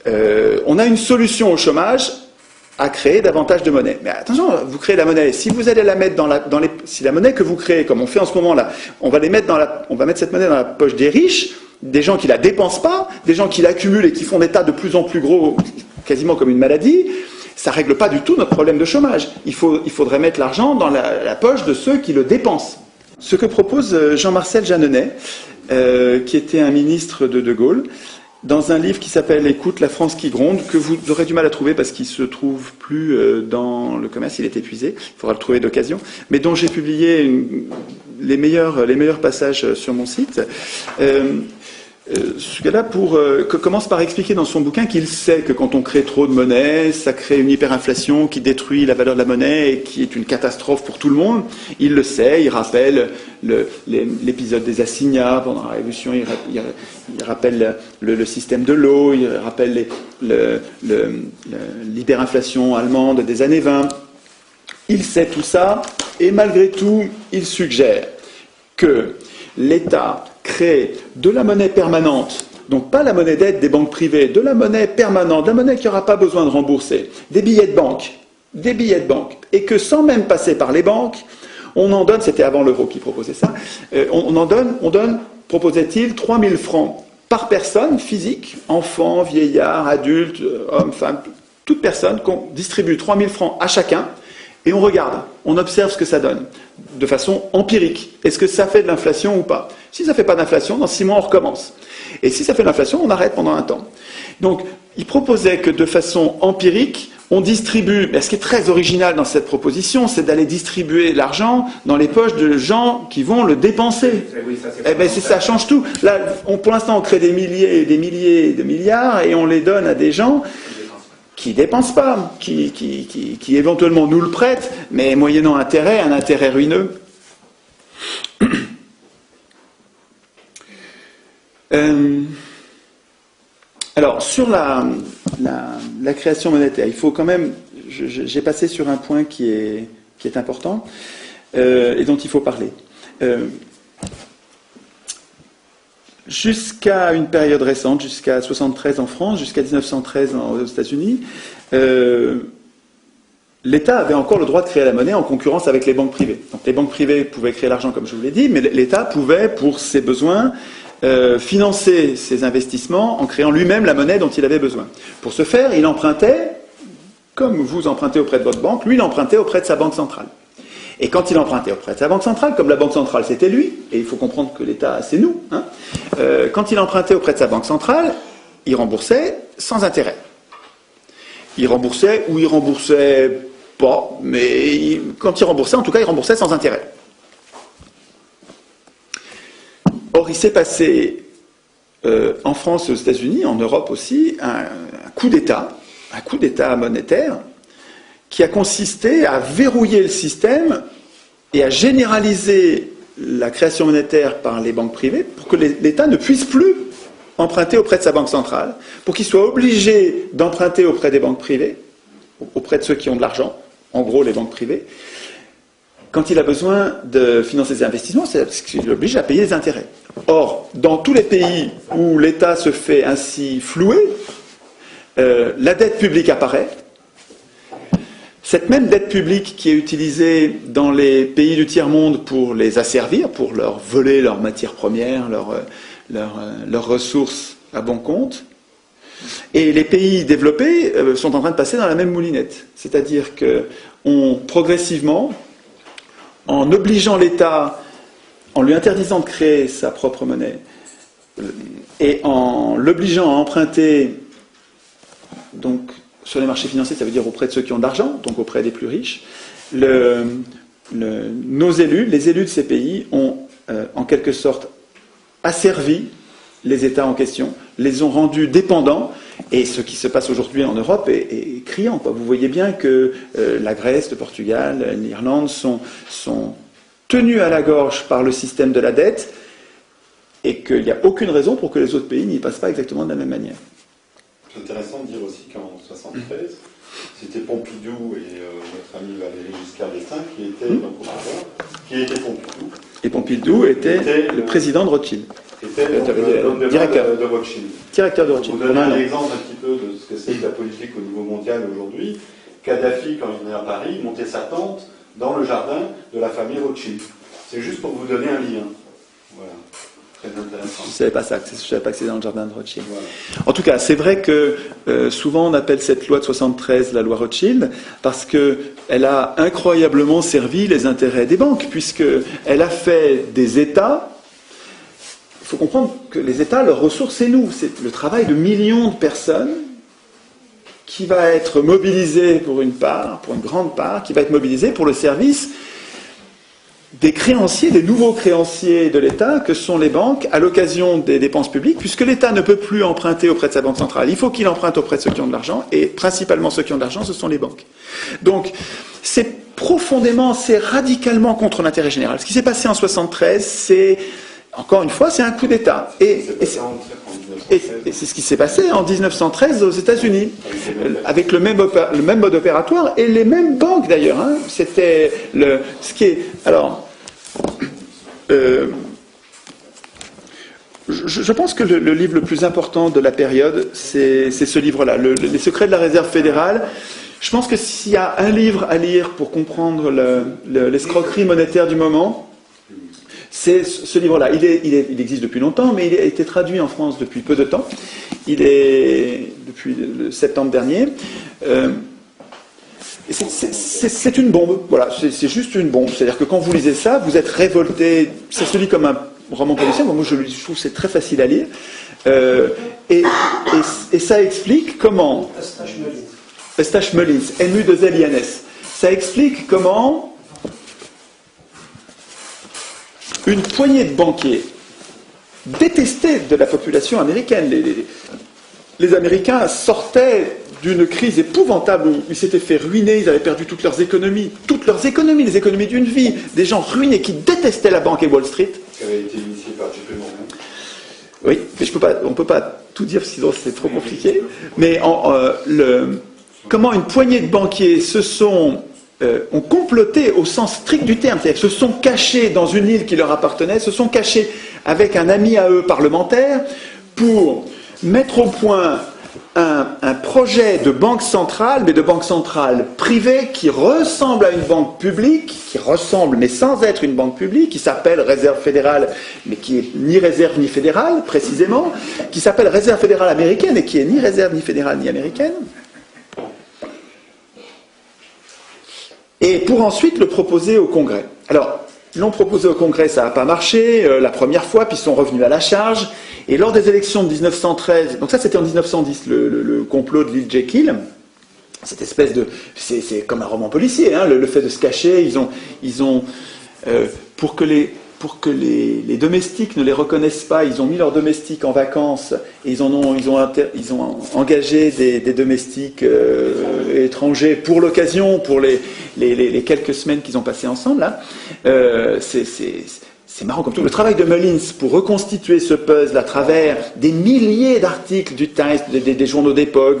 on a une solution au chômage à créer davantage de monnaie. Mais attention, vous créez la monnaie. Si vous allez la mettre si la monnaie que vous créez, comme on fait en ce moment là, on va mettre cette monnaie dans la poche des riches, des gens qui la dépensent pas, des gens qui l'accumulent et qui font des tas de plus en plus gros, quasiment comme une maladie, ça règle pas du tout notre problème de chômage. Il faudrait mettre l'argent dans la poche de ceux qui le dépensent. Ce que propose Jean-Marcel Jeanneney, qui était un ministre de Gaulle, dans un livre qui s'appelle « Écoute, la France qui gronde », que vous aurez du mal à trouver parce qu'il ne se trouve plus dans le commerce, il est épuisé, il faudra le trouver d'occasion, mais dont j'ai publié les meilleurs passages sur mon site. Ce gars-là commence par expliquer dans son bouquin qu'il sait que quand on crée trop de monnaie, ça crée une hyperinflation qui détruit la valeur de la monnaie et qui est une catastrophe pour tout le monde. Il le sait, il rappelle l'épisode des assignats pendant la Révolution, il rappelle le système de l'eau, il rappelle l'hyperinflation allemande des années 20. Il sait tout ça et malgré tout, il suggère que l'État crée de la monnaie permanente, donc pas la monnaie d'aide des banques privées, de la monnaie permanente, de la monnaie qui n'aura pas besoin de rembourser, des billets de banque, et que sans même passer par les banques, on en donne, c'était avant l'euro qui proposait ça, on donne, proposait-il, 3 000 francs par personne physique, enfant, vieillard, adulte, homme, femme, toute personne, qu'on distribue 3 000 francs à chacun, et on regarde, on observe ce que ça donne, de façon empirique. Est-ce que ça fait de l'inflation ou pas? Si ça ne fait pas d'inflation, dans 6 mois, on recommence. Et si ça fait de l'inflation, on arrête pendant un temps. Donc, il proposait que de façon empirique, on distribue, ce qui est très original dans cette proposition, c'est d'aller distribuer l'argent dans les poches de gens qui vont le dépenser. Oui, Ça change tout. Là, pour l'instant, on crée des milliers et des milliers de milliards et on les donne à des gens qui ne dépensent pas, qui éventuellement nous le prêtent, mais moyennant intérêt, un intérêt ruineux. Alors, sur la création monétaire, il faut quand même... J'ai passé sur un point qui est important et dont il faut parler. Jusqu'à une période récente, jusqu'à 1973 en France, jusqu'à 1913 aux États-Unis, l'État avait encore le droit de créer la monnaie en concurrence avec les banques privées. Donc les banques privées pouvaient créer l'argent, comme je vous l'ai dit, mais l'État pouvait, pour ses besoins, financer ses investissements en créant lui-même la monnaie dont il avait besoin. Pour ce faire, il empruntait, comme vous empruntez auprès de votre banque, lui il empruntait auprès de sa banque centrale. Et quand il empruntait auprès de sa banque centrale, comme la banque centrale c'était lui, et il faut comprendre que l'État c'est nous, quand il empruntait auprès de sa banque centrale, il remboursait sans intérêt. Il remboursait ou il remboursait pas, mais quand il remboursait, en tout cas il remboursait sans intérêt. Or, il s'est passé en France et aux États-Unis, en Europe aussi, un coup d'État monétaire qui a consisté à verrouiller le système et à généraliser la création monétaire par les banques privées pour que l'État ne puisse plus emprunter auprès de sa banque centrale, pour qu'il soit obligé d'emprunter auprès des banques privées, auprès de ceux qui ont de l'argent, en gros les banques privées, quand il a besoin de financer ses investissements, c'est parce qu'il l'oblige à payer les intérêts. Or, dans tous les pays où l'État se fait ainsi flouer, la dette publique apparaît. Cette même dette publique qui est utilisée dans les pays du tiers-monde pour les asservir, pour leur voler leurs matières premières, leurs ressources à bon compte, et les pays développés sont en train de passer dans la même moulinette. C'est-à-dire qu'on progressivement, en obligeant l'État, en lui interdisant de créer sa propre monnaie, et en l'obligeant à emprunter, donc sur les marchés financiers, ça veut dire auprès de ceux qui ont de l'argent, donc auprès des plus riches, nos élus, les élus de ces pays, ont en quelque sorte asservi les États en question, les ont rendus dépendants, et ce qui se passe aujourd'hui en Europe est criant, quoi. Vous voyez bien que la Grèce, le Portugal, l'Irlande sont tenus à la gorge par le système de la dette, et qu'il n'y a aucune raison pour que les autres pays n'y passent pas exactement de la même manière. C'est intéressant de dire aussi qu'en 1973, c'était Pompidou et notre ami Valéry Giscard d'Estaing qui étaient donc au pouvoir, qui était Pompidou. Et Pompidou était le président de Rothschild. Était le directeur de Rothschild. Directeur de Rothschild. Pour vous donner un exemple un petit peu de ce que c'est que la politique au niveau mondial aujourd'hui, Kadhafi, quand il venait à Paris, montait sa tente dans le jardin de la famille Rothschild. C'est juste pour vous donner un lien. Voilà. Très intéressant. Je ne savais pas ça, je ne savais pas que c'était dans le jardin de Rothschild. Voilà. En tout cas, c'est vrai que souvent on appelle cette loi de 73 la loi Rothschild parce qu'elle a incroyablement servi les intérêts des banques, puisqu'elle a fait des États. Il faut comprendre que les États, leur ressource, c'est nous. C'est le travail de millions de personnes qui va être mobilisé pour une grande part, qui va être mobilisé pour le service des créanciers, des nouveaux créanciers de l'État, que sont les banques, à l'occasion des dépenses publiques, puisque l'État ne peut plus emprunter auprès de sa banque centrale. Il faut qu'il emprunte auprès de ceux qui ont de l'argent, et principalement ceux qui ont de l'argent, ce sont les banques. Donc, c'est radicalement contre l'intérêt général. Ce qui s'est passé en 73, c'est, encore une fois, c'est un coup d'État. Et c'est ce qui s'est passé en 1913 aux États-Unis, avec le même mode opératoire et les mêmes banques d'ailleurs. C'était ce qui est. Alors, je pense que le livre le plus important de la période, c'est ce livre-là, Les secrets de la Réserve fédérale. Je pense que s'il y a un livre à lire pour comprendre l'escroquerie monétaire du moment, c'est ce livre-là. Il existe depuis longtemps, mais il a été traduit en France depuis peu de temps. Il est depuis le septembre dernier. C'est une bombe. Voilà, c'est juste une bombe. C'est-à-dire que quand vous lisez ça, vous êtes révolté. Ça se lit comme un roman policier. Moi, je trouve que c'est très facile à lire. Et ça explique comment. Eustache Mullins, MU2LINS. Ça explique comment une poignée de banquiers détestés de la population américaine. Les Américains sortaient d'une crise épouvantable où ils s'étaient fait ruiner, ils avaient perdu toutes leurs économies, les économies d'une vie, des gens ruinés qui détestaient la banque et Wall Street. Qui avait été initié par JP Morgan. Oui, mais on ne peut pas tout dire sinon c'est trop compliqué. Mais comment une poignée de banquiers ont comploté au sens strict du terme, c'est-à-dire se sont cachés dans une île qui leur appartenait, se sont cachés avec un ami à eux parlementaire pour mettre au point un projet de banque centrale, mais de banque centrale privée qui ressemble à une banque publique, qui ressemble mais sans être une banque publique, qui s'appelle Réserve fédérale, mais qui est ni réserve ni fédérale précisément, qui s'appelle Réserve fédérale américaine et qui est ni réserve ni fédérale ni américaine. Et pour ensuite le proposer au Congrès. Alors, ils l'ont proposé au Congrès, ça n'a pas marché la première fois, puis ils sont revenus à la charge. Et lors des élections de 1913, donc ça c'était en 1910, le complot de l'île Jekyll, cette espèce de... C'est comme un roman policier, hein, le fait de se cacher, ils ont pour que les domestiques ne les reconnaissent pas, ils ont mis leurs domestiques en vacances et ils ont engagé des domestiques étrangers pour l'occasion, pour les quelques semaines qu'ils ont passées ensemble. Là. C'est marrant comme tout. Le travail de Mullins pour reconstituer ce puzzle à travers des milliers d'articles du Times, des journaux d'époque,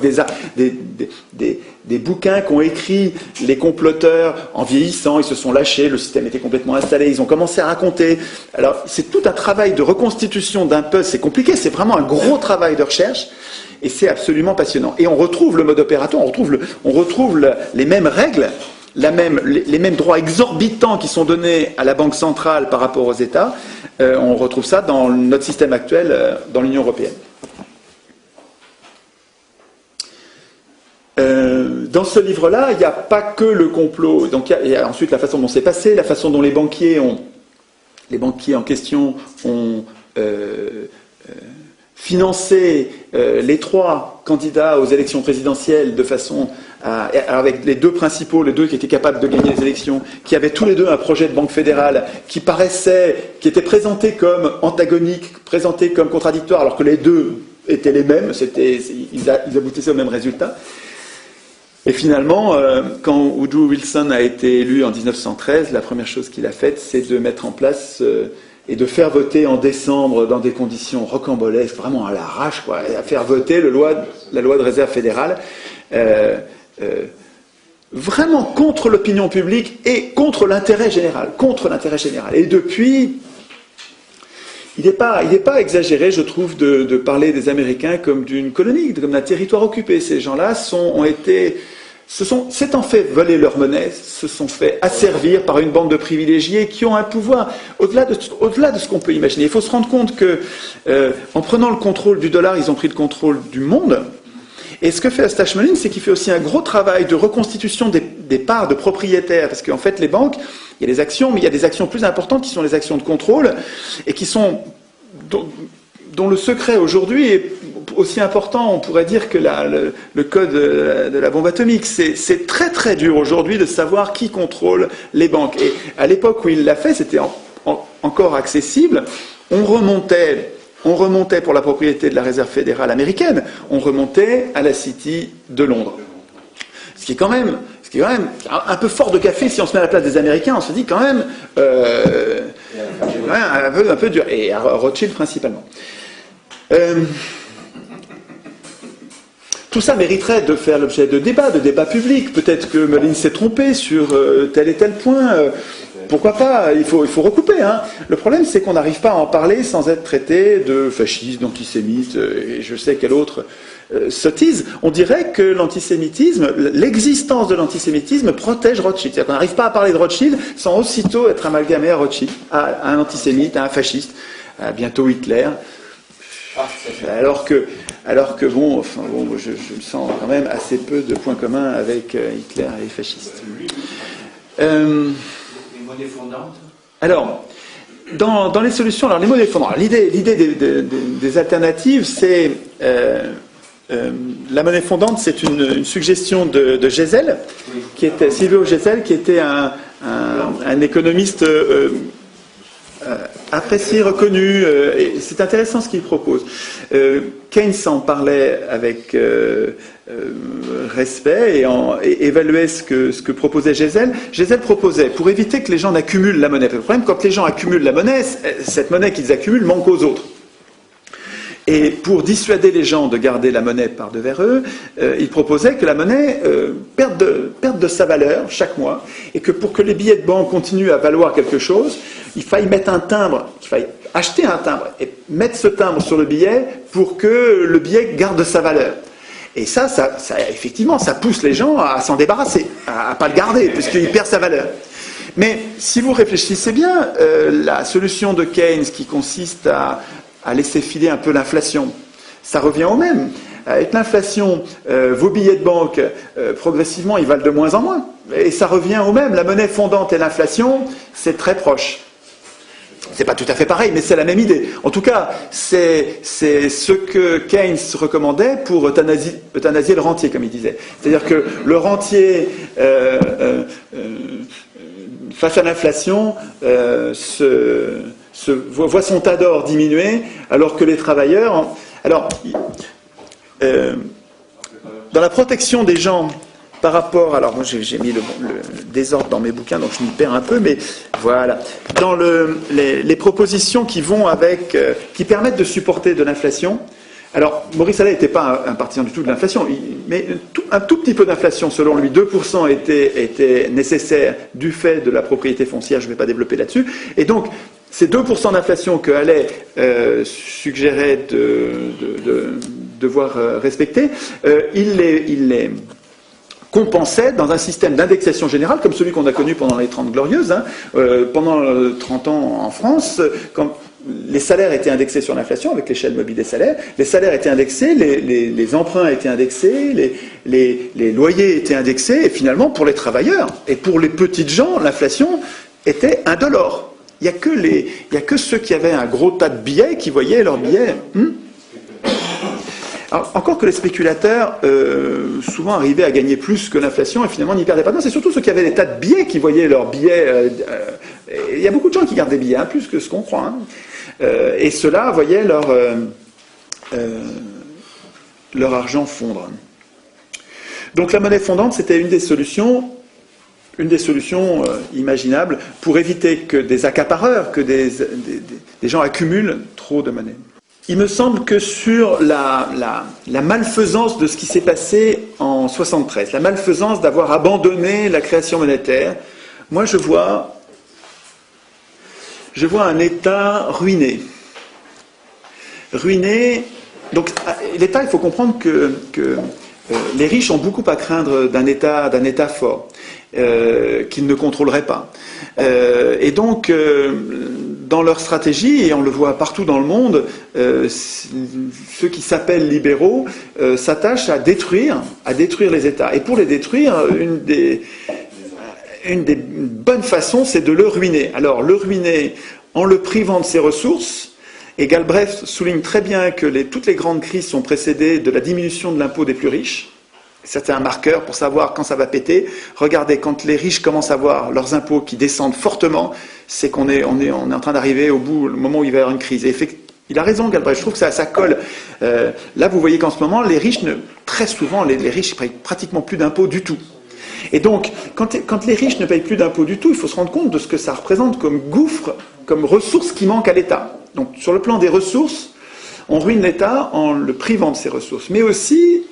des bouquins qu'ont écrit les comploteurs en vieillissant, ils se sont lâchés, le système était complètement installé, ils ont commencé à raconter. Alors c'est tout un travail de reconstitution d'un puzzle, c'est compliqué, c'est vraiment un gros travail de recherche et c'est absolument passionnant. Et on retrouve le mode opératoire, on retrouve les mêmes règles, les mêmes droits exorbitants qui sont donnés à la Banque centrale par rapport aux États, on retrouve ça dans notre système actuel dans l'Union européenne. Dans ce livre-là, il n'y a pas que le complot. Donc il y a ensuite la façon dont c'est passé, la façon dont les banquiers en question ont financé les trois candidats aux élections présidentielles de façon avec les deux principaux, les deux qui étaient capables de gagner les élections, qui avaient tous les deux un projet de banque fédérale qui était présenté comme antagonique, présenté comme contradictoire, alors que les deux étaient les mêmes, ils aboutissaient au même résultat. Et finalement, quand Woodrow Wilson a été élu en 1913, la première chose qu'il a faite, c'est de mettre en place et de faire voter en décembre dans des conditions rocambolesques, vraiment à l'arrache, quoi, et à faire voter la loi de réserve fédérale, vraiment contre l'opinion publique et contre l'intérêt général. Et depuis, il n'est pas exagéré, je trouve, de parler des Américains comme d'une colonie, comme d'un territoire occupé. Ces gens-là s'étant fait voler leur monnaie, se sont fait asservir par une bande de privilégiés qui ont un pouvoir au-delà de ce qu'on peut imaginer. Il faut se rendre compte que, en prenant le contrôle du dollar, ils ont pris le contrôle du monde. Et ce que fait Eustache Mullins, c'est qu'il fait aussi un gros travail de reconstitution des parts de propriétaires, parce qu'en fait, les banques, il y a des actions, mais il y a des actions plus importantes qui sont les actions de contrôle, et dont le secret aujourd'hui est aussi important, on pourrait dire, que le code de la bombe atomique. C'est très très dur aujourd'hui de savoir qui contrôle les banques. Et à l'époque où il l'a fait, c'était encore accessible. On remontait pour la propriété de la Réserve fédérale américaine, on remontait à la City de Londres. Ce qui est quand même un peu fort de café si on se met à la place des Américains, on se dit quand même un peu dur. Et à Rothschild principalement. Tout ça mériterait de faire l'objet de débats publics. Peut-être que Mullins s'est trompé sur tel et tel point. Pourquoi pas, il faut recouper. Hein. Le problème, c'est qu'on n'arrive pas à en parler sans être traité de fasciste, d'antisémite, et je sais quelle autre sottise. On dirait que l'antisémitisme, l'existence de l'antisémitisme protège Rothschild. C'est-à-dire qu'on n'arrive pas à parler de Rothschild sans aussitôt être amalgamé à Rothschild, à un antisémite, à un fasciste, à bientôt Hitler. Alors que bon, je me sens quand même assez peu de points communs avec Hitler et les fascistes. Les monnaies fondantes. Alors, dans les solutions, alors les monnaies fondantes, l'idée des alternatives, c'est La monnaie fondante, c'est une suggestion de Gesell, Silvio Gesell, qui était un économiste apprécié, reconnu, et c'est intéressant ce qu'il propose. Keynes en parlait avec respect et évaluait ce que proposait Gesell. Gesell proposait, pour éviter que les gens n'accumulent la monnaie, le problème, quand les gens accumulent la monnaie, cette monnaie qu'ils accumulent manque aux autres. Et pour dissuader les gens de garder la monnaie par devers eux, il proposait que la monnaie perde de sa valeur chaque mois, et que pour que les billets de banque continuent à valoir quelque chose, il faille mettre un timbre, qu'il faille acheter un timbre et mettre ce timbre sur le billet pour que le billet garde sa valeur. Et ça effectivement, ça pousse les gens à s'en débarrasser, à pas le garder, puisqu'il perd sa valeur. Mais si vous réfléchissez bien, la solution de Keynes qui consiste à laisser filer un peu l'inflation, ça revient au même. Avec l'inflation, vos billets de banque, progressivement, ils valent de moins en moins. Et ça revient au même. La monnaie fondante et l'inflation, c'est très proche. C'est pas tout à fait pareil, mais c'est la même idée. En tout cas, c'est ce que Keynes recommandait pour euthanasier le rentier, comme il disait. C'est-à-dire que le rentier, face à l'inflation, voit son tas d'or diminuer, alors que les travailleurs... Alors, dans la protection des gens par rapport... Alors, moi, j'ai mis le désordre dans mes bouquins, donc je m'y perds un peu, mais voilà. Dans les propositions qui vont avec... qui permettent de supporter de l'inflation... Alors, Maurice Allais n'était pas un partisan du tout de l'inflation, mais un tout petit peu d'inflation, selon lui, 2% était nécessaire du fait de la propriété foncière, je ne vais pas développer là-dessus. Et donc, ces 2% d'inflation que Allais suggérait de devoir respecter, il les compensait dans un système d'indexation générale, comme celui qu'on a connu pendant les 30 Glorieuses. Pendant 30 ans en France, quand les salaires étaient indexés sur l'inflation, avec l'échelle mobile des salaires, les salaires étaient indexés, les emprunts étaient indexés, les loyers étaient indexés, et finalement, pour les travailleurs et pour les petites gens, l'inflation était indolore. Il n'y a que ceux qui avaient un gros tas de billets qui voyaient leurs billets. Alors, encore que les spéculateurs souvent arrivaient à gagner plus que l'inflation et finalement n'y perdaient pas. Non, c'est surtout ceux qui avaient des tas de billets qui voyaient leurs billets. Il y a beaucoup de gens qui gardent des billets, plus que ce qu'on croit. Et ceux-là voyaient leur argent fondre. Donc la monnaie fondante, c'était une des solutions imaginables pour éviter que des accapareurs, que des gens accumulent trop de monnaie. Il me semble que sur la malfaisance de ce qui s'est passé en 73, la malfaisance d'avoir abandonné la création monétaire, moi je vois un État ruiné. Ruiné. Donc l'État, il faut comprendre que les riches ont beaucoup à craindre d'un État fort, qu'ils ne contrôleraient pas. Et donc, dans leur stratégie, et on le voit partout dans le monde, ceux qui s'appellent libéraux s'attachent à détruire les États. Et pour les détruire, une des bonnes façons, c'est de le ruiner. Alors, le ruiner en le privant de ses ressources, et Galbraith souligne très bien que toutes les grandes crises sont précédées de la diminution de l'impôt des plus riches. C'est un marqueur pour savoir quand ça va péter. Regardez, quand les riches commencent à voir leurs impôts qui descendent fortement, c'est qu'on est en train d'arriver au moment où il va y avoir une crise. Et il a raison, Galbraith, je trouve que ça colle. Là, vous voyez qu'en ce moment, les riches, très souvent, les riches ne payent pratiquement plus d'impôts du tout. Et donc, quand les riches ne payent plus d'impôts du tout, il faut se rendre compte de ce que ça représente comme gouffre, comme ressources qui manquent à l'État. Donc, sur le plan des ressources, on ruine l'État en le privant de ses ressources, mais aussi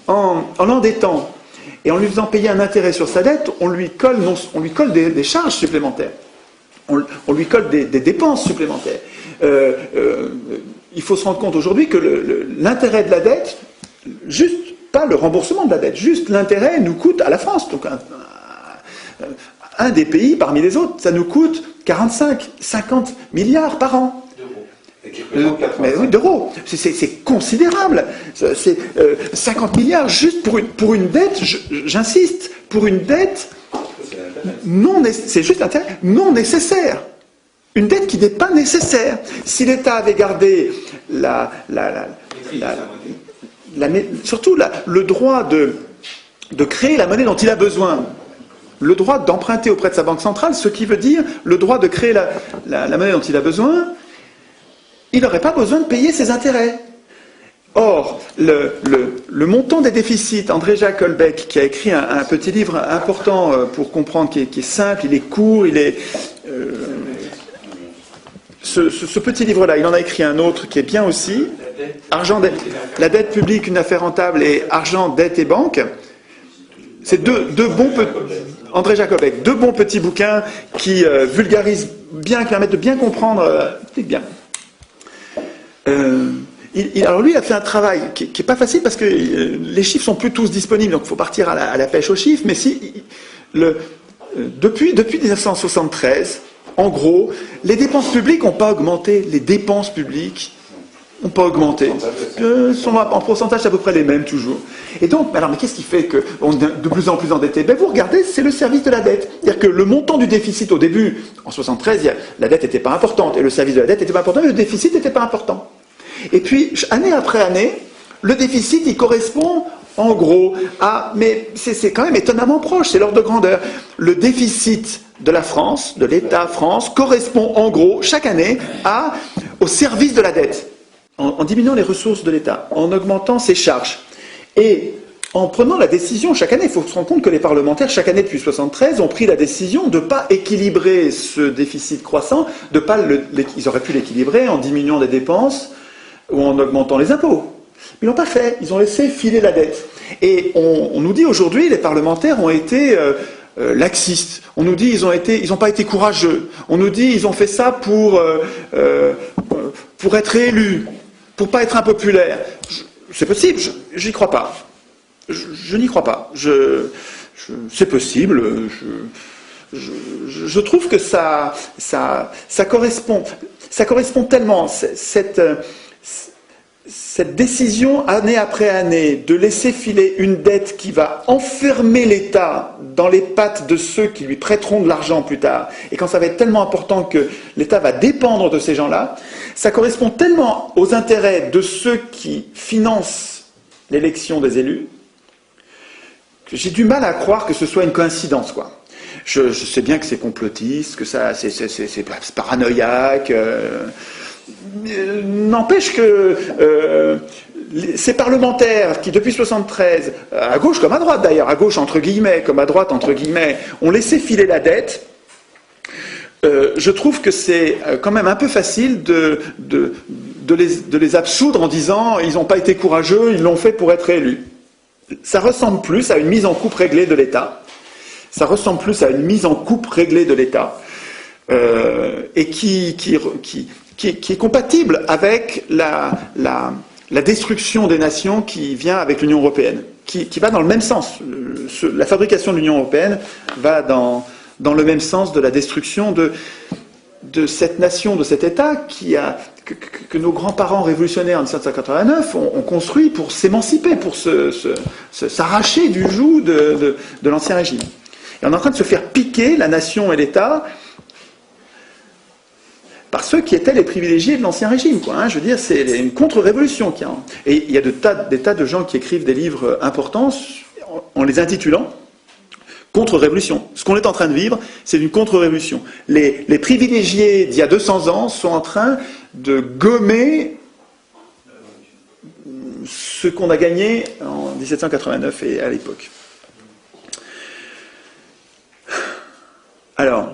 en l'endettant et en lui faisant payer un intérêt sur sa dette, on lui colle des charges supplémentaires, on lui colle des dépenses supplémentaires. Il faut se rendre compte aujourd'hui que l'intérêt de la dette, juste pas le remboursement de la dette, juste l'intérêt nous coûte à la France, donc un des pays parmi les autres, ça nous coûte 45-50 milliards par an. Mais oui, d'euros. C'est considérable. C'est 50 milliards juste pour une dette, j'insiste, pour une dette c'est juste l'intérêt non nécessaire. Une dette qui n'est pas nécessaire. Si l'État avait gardé surtout le droit de créer la monnaie dont il a besoin. Le droit d'emprunter auprès de sa banque centrale, ce qui veut dire le droit de créer la monnaie dont il a besoin, il n'aurait pas besoin de payer ses intérêts. Or, le montant des déficits, André-Jacques Holbeck, qui a écrit un petit livre important pour comprendre, qui est simple, il est court, ce petit livre-là, il en a écrit un autre qui est bien aussi, La dette publique, une affaire rentable, et Argent, dette et banque. C'est deux bons André-Jacques Holbeck, deux bons petits bouquins qui vulgarisent bien, qui permettent de bien comprendre. Alors lui, il a fait un travail qui n'est pas facile parce que les chiffres sont plus tous disponibles, donc il faut partir à la pêche aux chiffres. Mais depuis 1973, en gros, les dépenses publiques n'ont pas augmenté. Les dépenses publiques n'ont pas augmenté. Sont en pourcentage à peu près les mêmes toujours. Et donc, mais qu'est-ce qui fait qu'on est de plus en plus endetté? Vous regardez, c'est le service de la dette. C'est-à-dire que le montant du déficit au début, en 73, la dette n'était pas importante et le service de la dette n'était pas important, mais le déficit n'était pas important. Et puis, année après année, le déficit, il correspond en gros à... Mais c'est quand même étonnamment proche, c'est l'ordre de grandeur. Le déficit de la France, de l'État France, correspond en gros, chaque année, au service de la dette. En diminuant les ressources de l'État, en augmentant ses charges. Et en prenant la décision, chaque année, il faut se rendre compte que les parlementaires, chaque année depuis 1973, ont pris la décision de ne pas équilibrer ce déficit croissant, ils auraient pu l'équilibrer en diminuant les dépenses ou en augmentant les impôts. Ils ne l'ont pas fait, ils ont laissé filer la dette. Et on nous dit aujourd'hui, les parlementaires ont été laxistes. On nous dit ils n'ont pas été courageux. On nous dit ils ont fait ça pour être élus, pour pas être impopulaires. C'est possible, j'y crois pas. Je n'y crois pas. C'est possible. Je trouve que ça correspond tellement, cette décision, année après année, de laisser filer une dette qui va enfermer l'État dans les pattes de ceux qui lui prêteront de l'argent plus tard, et quand ça va être tellement important que l'État va dépendre de ces gens-là, ça correspond tellement aux intérêts de ceux qui financent l'élection des élus, que j'ai du mal à croire que ce soit une coïncidence, quoi. Je sais bien que c'est complotiste, que c'est paranoïaque... N'empêche que ces parlementaires qui, depuis 1973, à gauche comme à droite d'ailleurs, à gauche entre guillemets, comme à droite entre guillemets, ont laissé filer la dette, je trouve que c'est quand même un peu facile de les absoudre en disant ils n'ont pas été courageux, ils l'ont fait pour être élus. Ça ressemble plus à une mise en coupe réglée de l'État. Ça ressemble plus à une mise en coupe réglée de l'État et qui est compatible avec la destruction des nations qui vient avec l'Union européenne, qui va dans le même sens. La fabrication de l'Union européenne va dans le même sens de la destruction de cette nation, de cet État que nos grands-parents révolutionnaires en 1789 ont construit pour s'émanciper, pour s'arracher du joug de l'Ancien Régime. Et on est en train de se faire piquer, la nation et l'État, par ceux qui étaient les privilégiés de l'Ancien Régime, quoi. Hein. Je veux dire, c'est une contre-révolution. Et il y a des tas de gens qui écrivent des livres importants en les intitulant contre-révolution. Ce qu'on est en train de vivre, c'est une contre-révolution. Les privilégiés d'il y a 200 ans sont en train de gommer ce qu'on a gagné en 1789 et à l'époque. Alors,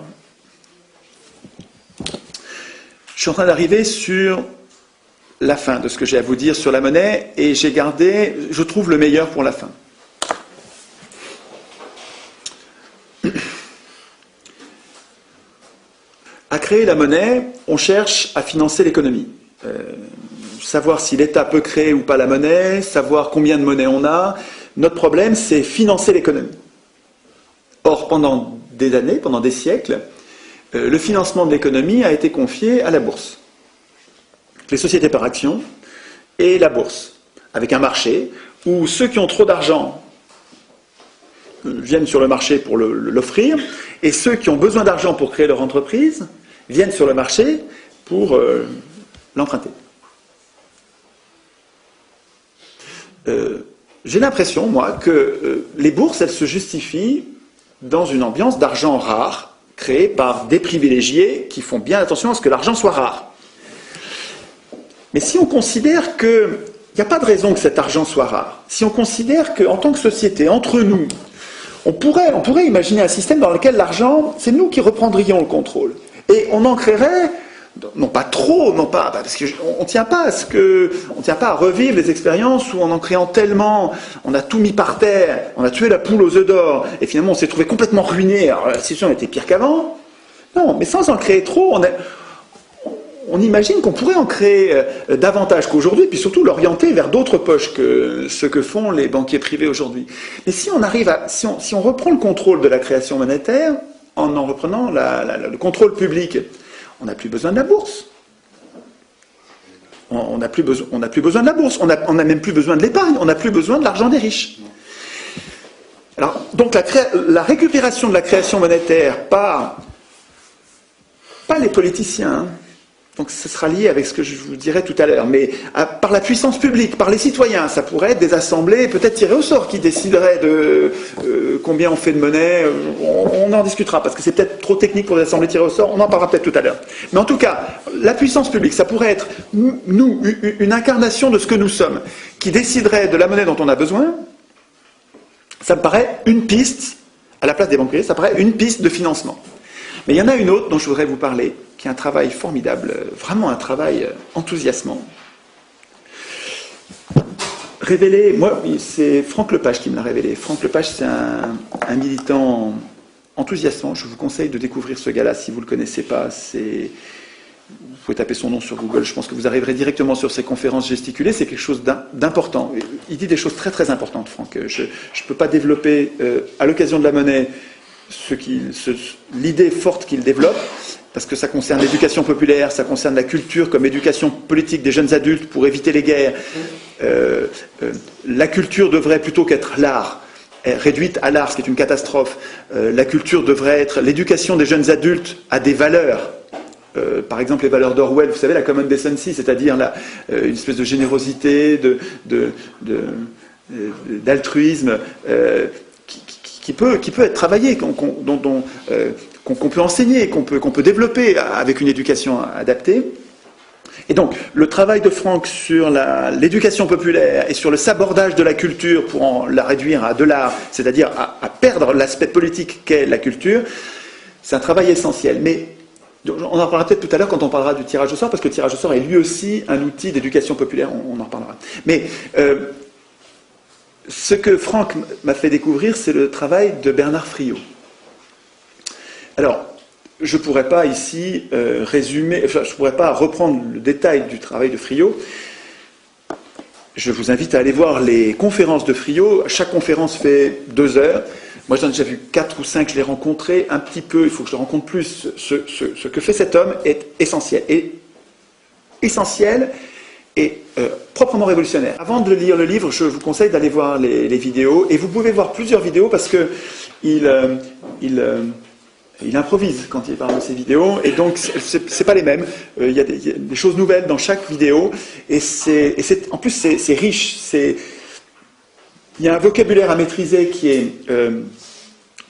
je suis en train d'arriver sur la fin de ce que j'ai à vous dire sur la monnaie, et j'ai gardé, je trouve, le meilleur pour la fin. À créer la monnaie, on cherche à financer l'économie. Savoir si l'État peut créer ou pas la monnaie, savoir combien de monnaie on a. Notre problème, c'est financer l'économie. Or, pendant des années, pendant des siècles, le financement de l'économie a été confié à la bourse. Les sociétés par actions et la bourse, avec un marché où ceux qui ont trop d'argent viennent sur le marché pour l'offrir, et ceux qui ont besoin d'argent pour créer leur entreprise viennent sur le marché pour l'emprunter. j'ai l'impression, moi, que les bourses, elles se justifient dans une ambiance d'argent rare, créée par des privilégiés qui font bien attention à ce que l'argent soit rare. Mais si on considère qu'il n'y a pas de raison que cet argent soit rare, si on considère qu'en tant que société, entre nous, on pourrait imaginer un système dans lequel l'argent, c'est nous qui reprendrions le contrôle. Et on en créerait, non pas trop, non pas, parce qu'on ne tient pas à revivre les expériences où en créant tellement, on a tout mis par terre, on a tué la poule aux œufs d'or, et finalement on s'est trouvé complètement ruiné, alors la situation était pire qu'avant. Non, mais sans en créer trop, on imagine qu'on pourrait en créer davantage qu'aujourd'hui, puis surtout l'orienter vers d'autres poches que ce que font les banquiers privés aujourd'hui. Mais si on reprend le contrôle de la création monétaire, en reprenant le contrôle public, on n'a plus besoin de la bourse. On n'a plus besoin de la bourse. On n'a même plus besoin de l'épargne. On n'a plus besoin de l'argent des riches. Alors, donc la récupération de la création monétaire par les politiciens, donc ce sera lié avec ce que je vous dirai tout à l'heure, mais par la puissance publique, par les citoyens, ça pourrait être des assemblées peut-être tirées au sort qui décideraient de combien on fait de monnaie, on en discutera parce que c'est peut-être trop technique pour des assemblées tirées au sort, on en parlera peut-être tout à l'heure. Mais en tout cas, la puissance publique, ça pourrait être nous, une incarnation de ce que nous sommes, qui déciderait de la monnaie dont on a besoin. Ça me paraît une piste, à la place des banques privées, ça paraît une piste de financement. Mais il y en a une autre dont je voudrais vous parler, qui est un travail formidable, vraiment un travail enthousiasmant. Révélé, moi, c'est Franck Lepage qui me l'a révélé. Franck Lepage, c'est un militant enthousiasmant. Je vous conseille de découvrir ce gars-là si vous ne le connaissez pas. Vous pouvez taper son nom sur Google, je pense que vous arriverez directement sur ses conférences gesticulées, c'est quelque chose d'important. Il dit des choses très très importantes, Franck. Je ne peux pas développer, à l'occasion de la monnaie, l'idée forte qu'il développe, parce que ça concerne l'éducation populaire, ça concerne la culture comme éducation politique des jeunes adultes pour éviter les guerres. La culture devrait, plutôt qu'être l'art, réduite à l'art, ce qui est une catastrophe, la culture devrait être l'éducation des jeunes adultes à des valeurs. Par exemple, les valeurs d'Orwell, vous savez, la common decency, c'est-à-dire une espèce de générosité, d'altruisme, qui peut être travaillé, qu'on peut enseigner, qu'on peut développer avec une éducation adaptée. Et donc, le travail de Franck sur l'éducation populaire et sur le sabordage de la culture pour la réduire à de l'art, c'est-à-dire à perdre l'aspect politique qu'est la culture, c'est un travail essentiel. Mais on en parlera peut-être tout à l'heure quand on parlera du tirage au sort, parce que le tirage au sort est lui aussi un outil d'éducation populaire, on en reparlera. Mais ce que Franck m'a fait découvrir, c'est le travail de Bernard Friot. Alors, je ne pourrais pas ici je ne pourrais pas reprendre le détail du travail de Friot. Je vous invite à aller voir les conférences de Friot. Chaque conférence fait 2 heures. Moi, j'en ai déjà vu 4 ou 5, je l'ai rencontré un petit peu, il faut que je le rencontre plus. Ce que fait cet homme est essentiel. Et proprement révolutionnaire. Avant de lire le livre, je vous conseille d'aller voir les vidéos. Et vous pouvez voir plusieurs vidéos parce que il improvise quand il parle de ses vidéos. Et donc, c'est pas les mêmes. Il y a des choses nouvelles dans chaque vidéo. En plus, c'est riche. Il y a un vocabulaire à maîtriser qui est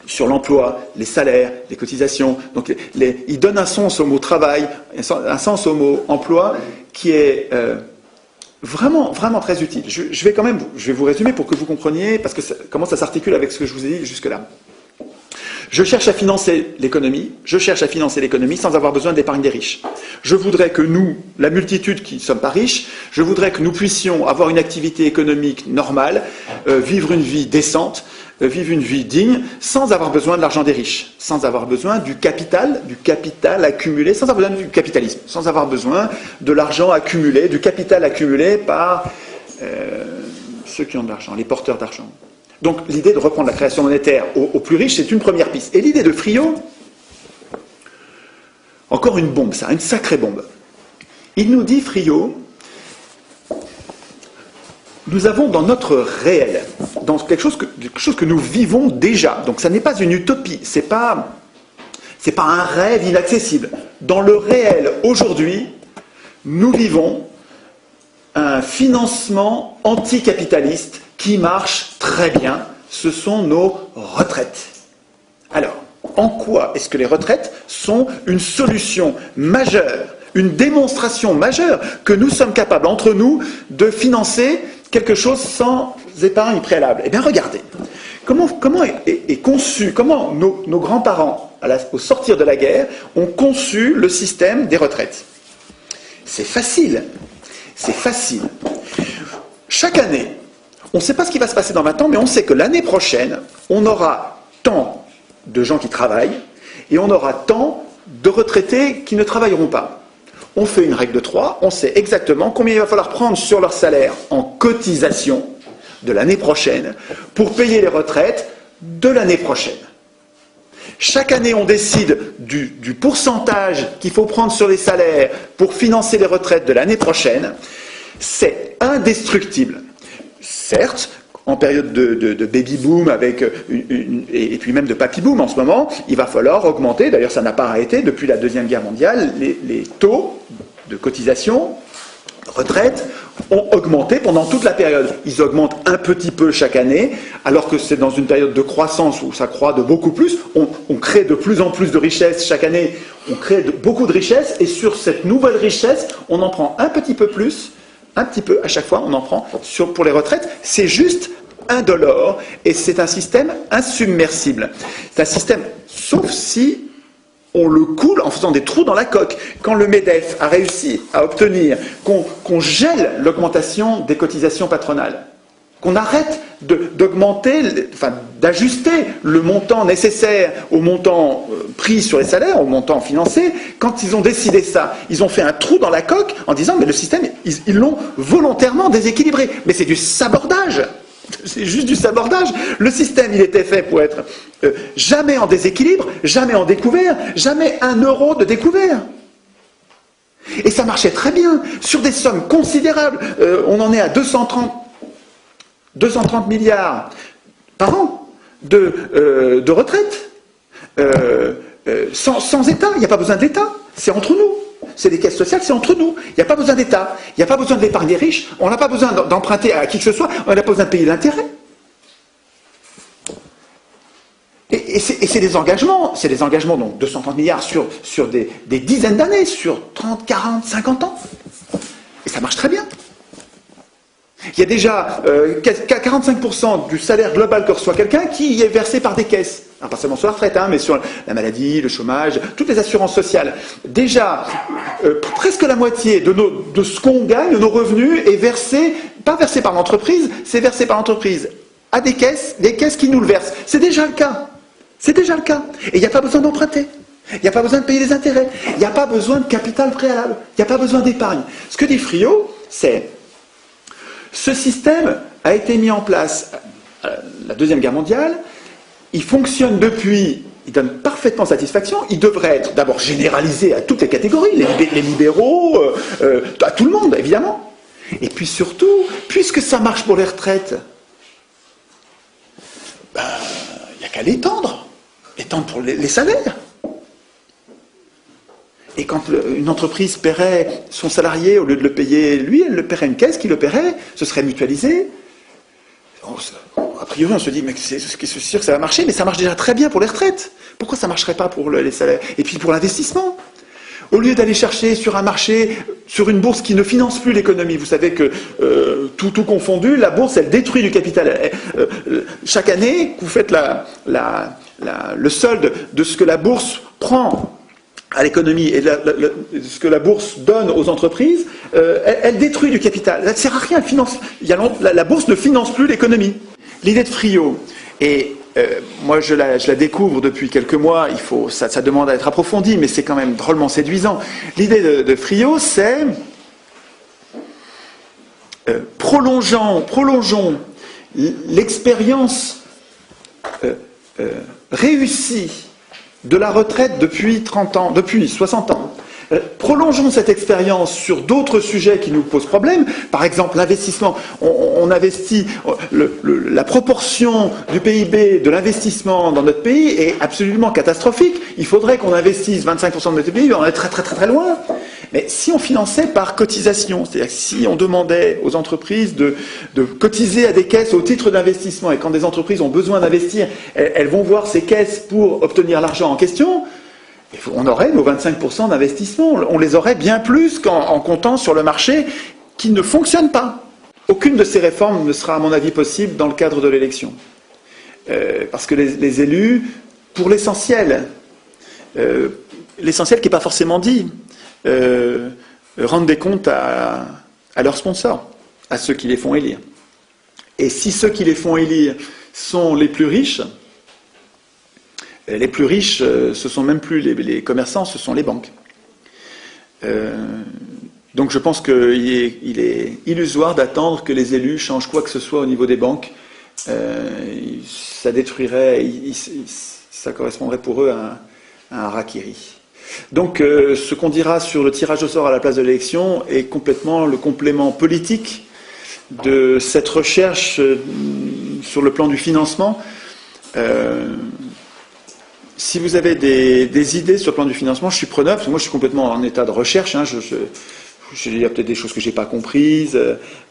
sur l'emploi, les salaires, les cotisations. Donc, il donne un sens au mot travail, un sens au mot emploi qui est vraiment, vraiment très utile. Je vais vous résumer pour que vous compreniez, parce que comment ça s'articule avec ce que je vous ai dit jusque-là. Je cherche à financer l'économie sans avoir besoin de l'épargne des riches. Je voudrais que nous, la multitude qui ne sommes pas riches, je voudrais que nous puissions avoir une activité économique normale, vivre une vie décente, vivre une vie digne, sans avoir besoin de l'argent des riches, sans avoir besoin du capital accumulé, sans avoir besoin du capitalisme, sans avoir besoin de l'argent accumulé, du capital accumulé par ceux qui ont de l'argent, les porteurs d'argent. Donc l'idée de reprendre la création monétaire aux plus riches, c'est une première piste. Et l'idée de Friot, encore une bombe, ça, une sacrée bombe. Il nous dit, Friot, nous avons dans notre réel, dans quelque chose que nous vivons déjà, donc ça n'est pas une utopie, c'est pas un rêve inaccessible. Dans le réel, aujourd'hui, nous vivons un financement anticapitaliste qui marche très bien. Ce sont nos retraites. Alors, en quoi est-ce que les retraites sont une solution majeure, une démonstration majeure que nous sommes capables, entre nous, de financer quelque chose sans épargne préalable? Eh bien, regardez. Comment est conçu, comment nos grands-parents, au sortir de la guerre, ont conçu le système des retraites? C'est facile. C'est facile. Chaque année, on ne sait pas ce qui va se passer dans 20 ans, mais on sait que l'année prochaine, on aura tant de gens qui travaillent et on aura tant de retraités qui ne travailleront pas. On fait une règle de 3, on sait exactement combien il va falloir prendre sur leur salaire en cotisation de l'année prochaine pour payer les retraites de l'année prochaine. Chaque année, on décide du pourcentage qu'il faut prendre sur les salaires pour financer les retraites de l'année prochaine. C'est indestructible. Certes, en période de baby-boom et puis même de papy-boom en ce moment, il va falloir augmenter, d'ailleurs ça n'a pas arrêté depuis la Deuxième Guerre mondiale, les taux de cotisation retraite ont augmenté pendant toute la période. Ils augmentent un petit peu chaque année, alors que c'est dans une période de croissance où ça croît de beaucoup plus. On crée de plus en plus de richesses chaque année, on crée beaucoup de richesses, et sur cette nouvelle richesse, on en prend un petit peu plus, un petit peu à chaque fois, on en prend pour les retraites. C'est juste indolore, et c'est un système insubmersible. C'est un système, sauf si on le coule en faisant des trous dans la coque. Quand le MEDEF a réussi à obtenir qu'on gèle l'augmentation des cotisations patronales, qu'on arrête d'augmenter, enfin d'ajuster le montant nécessaire au montant pris sur les salaires, au montant financé, quand ils ont décidé ça, ils ont fait un trou dans la coque en disant mais le système, ils l'ont volontairement déséquilibré. Mais c'est du sabordage. C'est juste du sabordage. Le système, il était fait pour être jamais en déséquilibre, jamais en découvert, jamais 1 euro de découvert. Et ça marchait très bien, sur des sommes considérables. On en est à 230 milliards par an de retraite. Sans État, il n'y a pas besoin d'État, c'est entre nous. C'est des caisses sociales, c'est entre nous. Il n'y a pas besoin d'État, il n'y a pas besoin de l'épargne des riches, on n'a pas besoin d'emprunter à qui que ce soit, on n'a pas besoin de payer l'intérêt. Et c'est des engagements, donc 230 milliards sur des dizaines d'années, sur 30, 40, 50 ans. Et ça marche très bien. Il y a déjà 45% du salaire global que reçoit quelqu'un qui est versé par des caisses. Alors, pas seulement sur la retraite, mais sur la maladie, le chômage, toutes les assurances sociales. Déjà, presque la moitié de ce qu'on gagne, de nos revenus, est versé, pas versé par l'entreprise, c'est versé par l'entreprise à des caisses qui nous le versent. C'est déjà le cas. C'est déjà le cas. Et il n'y a pas besoin d'emprunter. Il n'y a pas besoin de payer les intérêts. Il n'y a pas besoin de capital préalable. Il n'y a pas besoin d'épargne. Ce que dit Friot, c'est ce système a été mis en place à la Deuxième Guerre mondiale. Il fonctionne depuis, il donne parfaitement satisfaction. Il devrait être d'abord généralisé à toutes les catégories, les libéraux, à tout le monde, évidemment. Et puis surtout, puisque ça marche pour les retraites, il n'y a qu'à l'étendre pour les salaires. Et quand une entreprise paierait son salarié, au lieu de le payer lui, elle le paierait une caisse qui le paierait, ce serait mutualisé. A priori, on se dit, mais c'est sûr que ça va marcher, mais ça marche déjà très bien pour les retraites. Pourquoi ça ne marcherait pas pour les salaires? Et puis pour l'investissement. Au lieu d'aller chercher sur un marché, sur une bourse qui ne finance plus l'économie, vous savez que tout confondu, la bourse, elle détruit du capital. Chaque année, vous faites le solde de ce que la bourse prend à l'économie et ce que la bourse donne aux entreprises, elle détruit du capital. Ça ne sert à rien. La bourse ne finance plus l'économie. L'idée de Friot, et moi je la découvre depuis quelques mois, ça demande à être approfondi, mais c'est quand même drôlement séduisant. L'idée de Friot, c'est prolongeons l'expérience réussie de la retraite depuis 30 ans, depuis 60 ans. Prolongeons cette expérience sur d'autres sujets qui nous posent problème. Par exemple, l'investissement. On investit, la proportion du PIB de l'investissement dans notre pays est absolument catastrophique. Il faudrait qu'on investisse 25% de notre PIB, on est très très très très loin. Mais si on finançait par cotisation, c'est-à-dire si on demandait aux entreprises de cotiser à des caisses au titre d'investissement, et quand des entreprises ont besoin d'investir, elles vont voir ces caisses pour obtenir l'argent en question, on aurait nos 25% d'investissement. On les aurait bien plus qu'en comptant sur le marché qui ne fonctionne pas. Aucune de ces réformes ne sera, à mon avis, possible dans le cadre de l'élection. Parce que les élus, pour l'essentiel qui n'est pas forcément dit, rendent des comptes à leurs sponsors, à ceux qui les font élire. Et si ceux qui les font élire sont les plus riches, ce sont même plus les commerçants, ce sont les banques. Donc je pense qu'il est illusoire d'attendre que les élus changent quoi que ce soit au niveau des banques. Ça détruirait, ça correspondrait pour eux à un harakiri. Donc ce qu'on dira sur le tirage au sort à la place de l'élection est complètement le complément politique de cette recherche sur le plan du financement. Si vous avez des idées sur le plan du financement, je suis preneur, parce que moi je suis complètement en état de recherche. Il y a peut-être des choses que je n'ai pas comprises,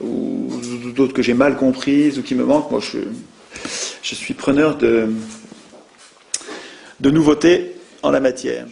ou d'autres que j'ai mal comprises, ou qui me manquent. Moi je suis preneur de nouveautés en la matière.